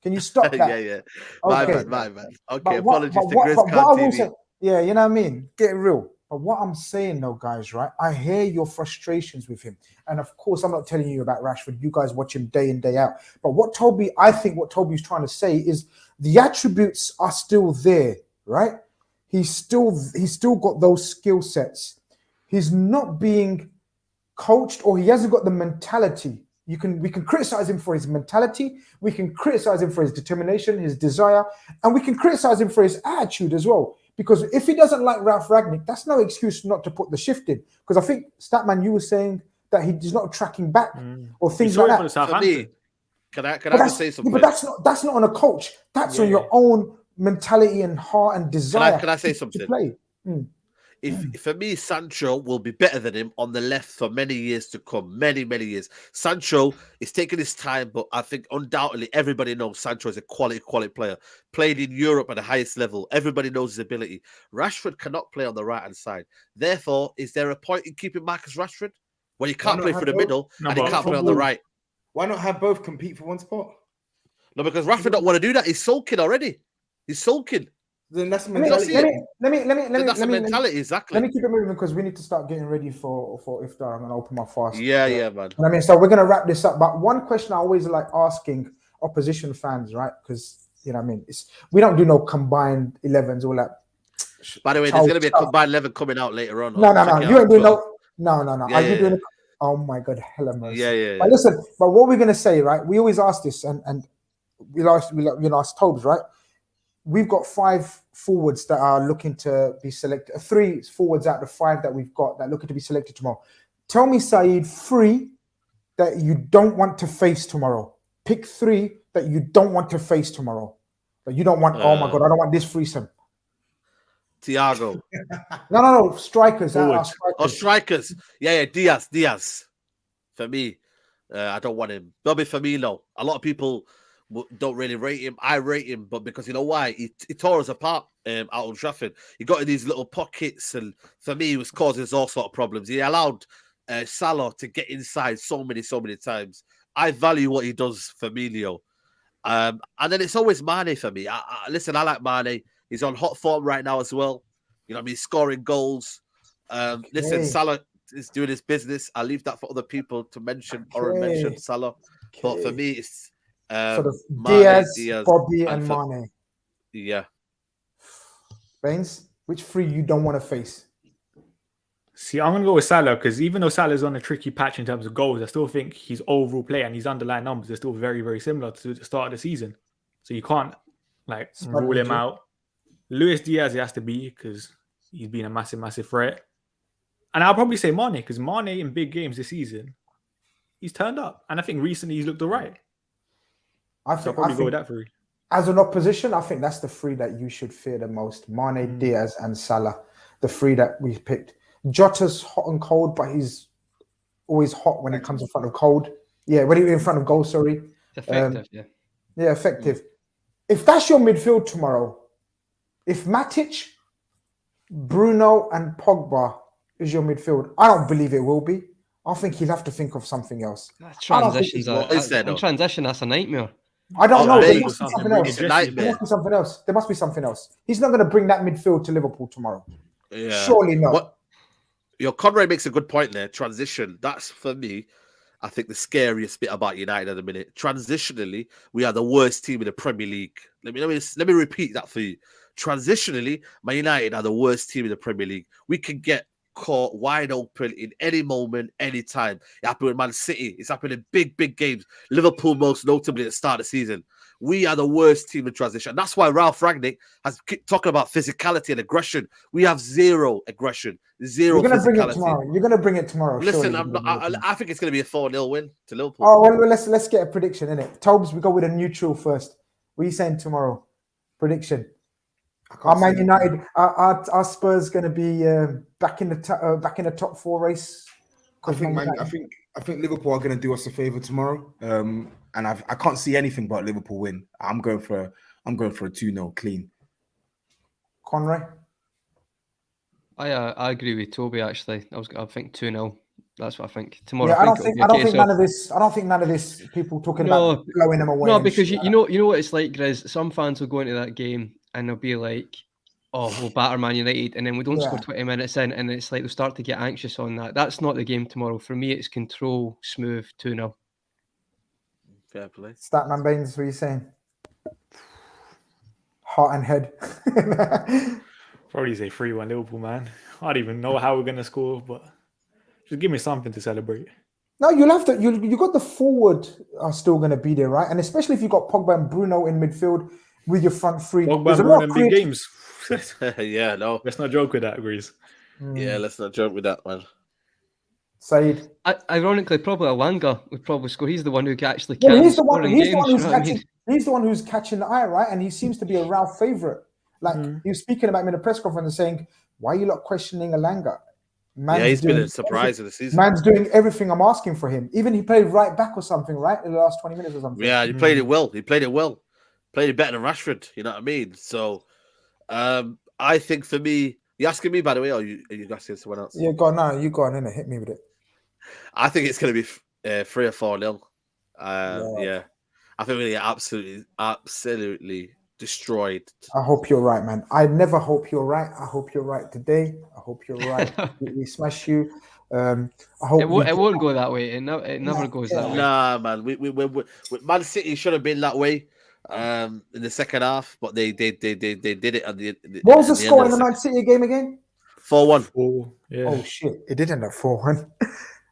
Can you stop that? Yeah. My Okay. bad. Okay, But apologies to what Grizz I will TV. say, yeah, you know what I mean? Get real. But what I'm saying though, guys, right? I hear your frustrations with him. And of course, I'm not telling you about Rashford. You guys watch him day in, day out. But I think what Toby's trying to say is the attributes are still there, right? He's still got those skill sets. He's not being coached, or he hasn't got the mentality. We can criticize him for his mentality, we can criticize him for his determination, his desire, and we can criticize him for his attitude as well. Because if he doesn't like Ralph Ragnick, that's no excuse not to put the shift in. Because I think, Statman, you were saying that he's not tracking back or things like that. For me, can I just say something? But that's not on a coach. That's on your own mentality and heart and desire. Can I say to something? play. If for me, Sancho will be better than him on the left for many years to come. Many years. Sancho is taking his time, but I think undoubtedly everybody knows Sancho is a quality player. Played in Europe at the highest level. Everybody knows his ability. Rashford cannot play on the right hand side. Therefore, is there a point in keeping Marcus Rashford when he can't play through the middle and he can't play on the right? Why not have both compete for one spot? No, because Rashford don't want to do that. He's sulking already. He's sulking. Then that's the mentality. Let me mentality, exactly. Let me keep it moving, because we need to start getting ready for iftar. I'm gonna open my fast. Yeah, man. I mean, so we're gonna wrap this up. But one question I always like asking opposition fans, right? Because you know, what I mean, we don't do no combined 11s, all that. By the way, there's gonna be a combined 11 coming out later on. No. You ain't doing no. Yeah, Are you doing? Oh my God, hella mercy. Yeah. But listen, but what we're gonna say, right? We always ask this, and we ask Tobes, right? We've got 5 forwards that are looking to be selected. 3 forwards out of the 5 that we've got that are looking to be selected tomorrow. Tell me, Saeed, 3 that you don't want to face tomorrow. Pick 3 that you don't want to face tomorrow. But you don't want, oh my God, I don't want this threesome. Thiago. No. Strikers. Strikers. Oh, strikers. Yeah. Diaz. For me, I don't want him. Bobby Firmino. A lot of people don't really rate him. I rate him, but because you know why? He tore us apart. out on Trafford. He got in these little pockets, and for me, he was causing all sort of problems. He allowed Salah to get inside so many times. I value what he does for Emilio. And then it's always Mane for me. Listen, I like Mane. He's on hot form right now as well. You know what I mean? Scoring goals. Listen, Salah is doing his business. I'll leave that for other people to mention or mention Salah. But for me, it's sort of Mane, Diaz, Bobby, and Mane. Yeah. Baines, which three you don't want to face? See, I'm going to go with Salah because even though Salah's on a tricky patch in terms of goals, I still think his overall play and his underlying numbers are still very, very similar to the start of the season. So you can't rule him out. Luis Diaz, it has to be because he's been a massive threat. And I'll probably say Mane because Mane in big games this season, he's turned up. And I think recently he's looked all right. I'll probably go with that three. As an opposition, I think that's the three that you should fear the most. Mane, Diaz, and Salah. The three that we picked. Jota's hot and cold, but he's always hot when it comes in front of cold. Yeah, when he's in front of goal, sorry. Effective, Yeah, effective. If that's your midfield tomorrow, if Matic, Bruno, and Pogba is your midfield, I don't believe it will be. I think he'll have to think of something else. Transition, that's a nightmare. I don't know. There must something else. There must be something else. He's not going to bring that midfield to Liverpool tomorrow. Yeah. Surely not. Your Conrad makes a good point there. Transition. That's for me, I think, the scariest bit about United at the minute. Transitionally, we are the worst team in the Premier League. Let me repeat that for you. Transitionally, Man United are the worst team in the Premier League. We can get caught wide open in any moment, any time. It happened with Man City. It's happened in big games. Liverpool, most notably at the start of the season. We are the worst team in transition. That's why Ralph Rangnick has talking about physicality and aggression. We have zero aggression, zero physicality. You're going to bring it tomorrow. Listen, I think it's going to be a 4-0 win to Liverpool. Oh, well, let's get a prediction, innit? Tobes, we go with a neutral first. What are you saying tomorrow? Prediction. Are Man United, are Spurs going to be back in the top four race? I think Liverpool are going to do us a favor tomorrow. And I can't see anything but Liverpool win. I'm going for a 2-0 clean. Conrad? I agree with Toby. Actually, I think 2-0. That's what I think tomorrow. Yeah, I don't think none of this. People talking about blowing them away. No, because you know what it's like, Grizz. Some fans will go into that game and they'll be like, "Oh, we'll batter Man United," and then we don't score 20 minutes in, and it's like they'll start to get anxious on that. That's not the game tomorrow. For me, it's control, smooth, 2-0. Fair play. Statman Baines, what are you saying? Heart and head. Probably say 3-1 Liverpool, man. I don't even know how we're going to score, but just give me something to celebrate. No, you'll have to. You got the forward are still going to be there, right? And especially if you got Pogba and Bruno in midfield with your front three. Pogba and Bruno in big games. Yeah, no. Let's not joke with that, Grizz. Yeah, let's not joke with that, man. Saeed. Ironically, probably Alanga would probably score. He's the one who actually he's the one who's catching the eye, right? And he seems to be a Ralph favourite. Like he was speaking about him in a press conference and saying, "Why are you not questioning Alanga?" He's been a surprise of the season. Man's doing everything I'm asking for him. Even he played right back or something, right? In the last 20 minutes or something. Yeah, he played it well. Played it better than Rashford. You know what I mean? So, I think for me, you asking me, by the way, or are you asking someone else? Yeah, go on now. You go on in and hit me with it. I think it's going to be 3 or 4-0. Yeah. I think we're going to get absolutely destroyed. I hope you're right, man. I never hope you're right. I hope you're right today. I hope you're right. we smash you. I hope it won't go that way. It never goes that way. Nah, man. We Man City should have been that way in the second half, but they did it at the. What was the score in the Man City game again? 4-1. Yeah. Oh shit! It did end up 4-1.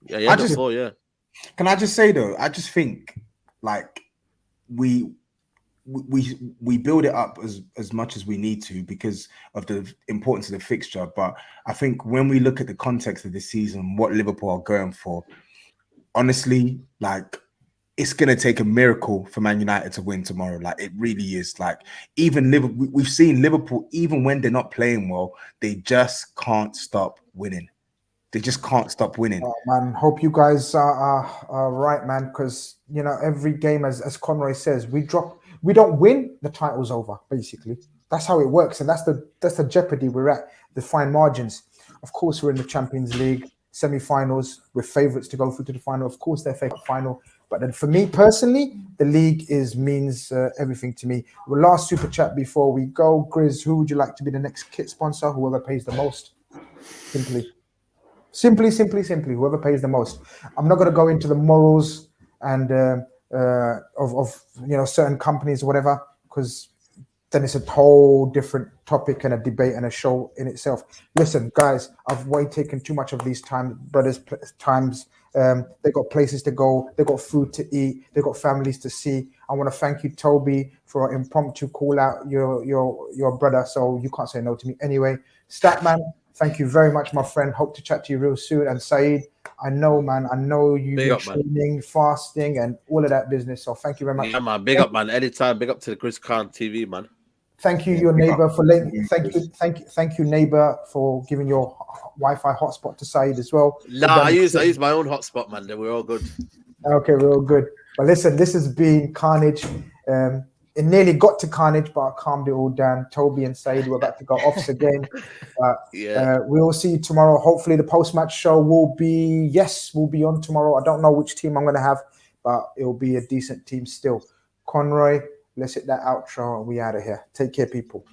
Yeah, 4. Yeah. Can I just say though? I just think like we build it up as much as we need to because of the importance of the fixture. But I think when we look at the context of the season, what Liverpool are going for, honestly, like it's gonna take a miracle for Man United to win tomorrow. Like it really is. Like even Liverpool, we've seen Liverpool, even when they're not playing well, they just can't stop winning. They just can't stop winning. Oh, man, hope you guys are right, man. Because every game, as Conroy says, we don't win, the title's over, basically. That's how it works, and that's the jeopardy we're at. The fine margins. Of course, we're in the Champions League semi-finals. We're favourites to go through to the final. Of course, they're FA Cup final. But then for me personally, the league means everything to me. Well, last super chat before we go, Grizz, who would you like to be the next kit sponsor? Whoever pays the most. Simply, whoever pays the most. I'm not going to go into the morals and of certain companies or whatever, because then it's a whole different topic and a debate and a show in itself. Listen, guys, I've way taken too much of these brothers' times. They got places to go, they got food to eat, they got families to see. I want to thank you, Toby, for an impromptu call out your brother. So you can't say no to me anyway. Statman, thank you very much, my friend. Hope to chat to you real soon. And Saeed, I know you've been training, fasting, and all of that business. So thank you very much. Yeah, man. Big up, man. Anytime. Big up to the Grizz Khan TV, man. Thank you, your neighbor, for letting. Thank you, neighbor, for giving your Wi-Fi hotspot to Saeed as well. Nah, I use my own hotspot, man. We're all good. Okay, we're all good. But listen, this has been Khanage. It nearly got to Khanage, but I calmed it all down. Toby and Saeed were about to go off again. We'll see you tomorrow. Hopefully, the post-match show will be on tomorrow. I don't know which team I'm going to have, but it'll be a decent team still. Conroy, let's hit that outro and we out of here. Take care, people.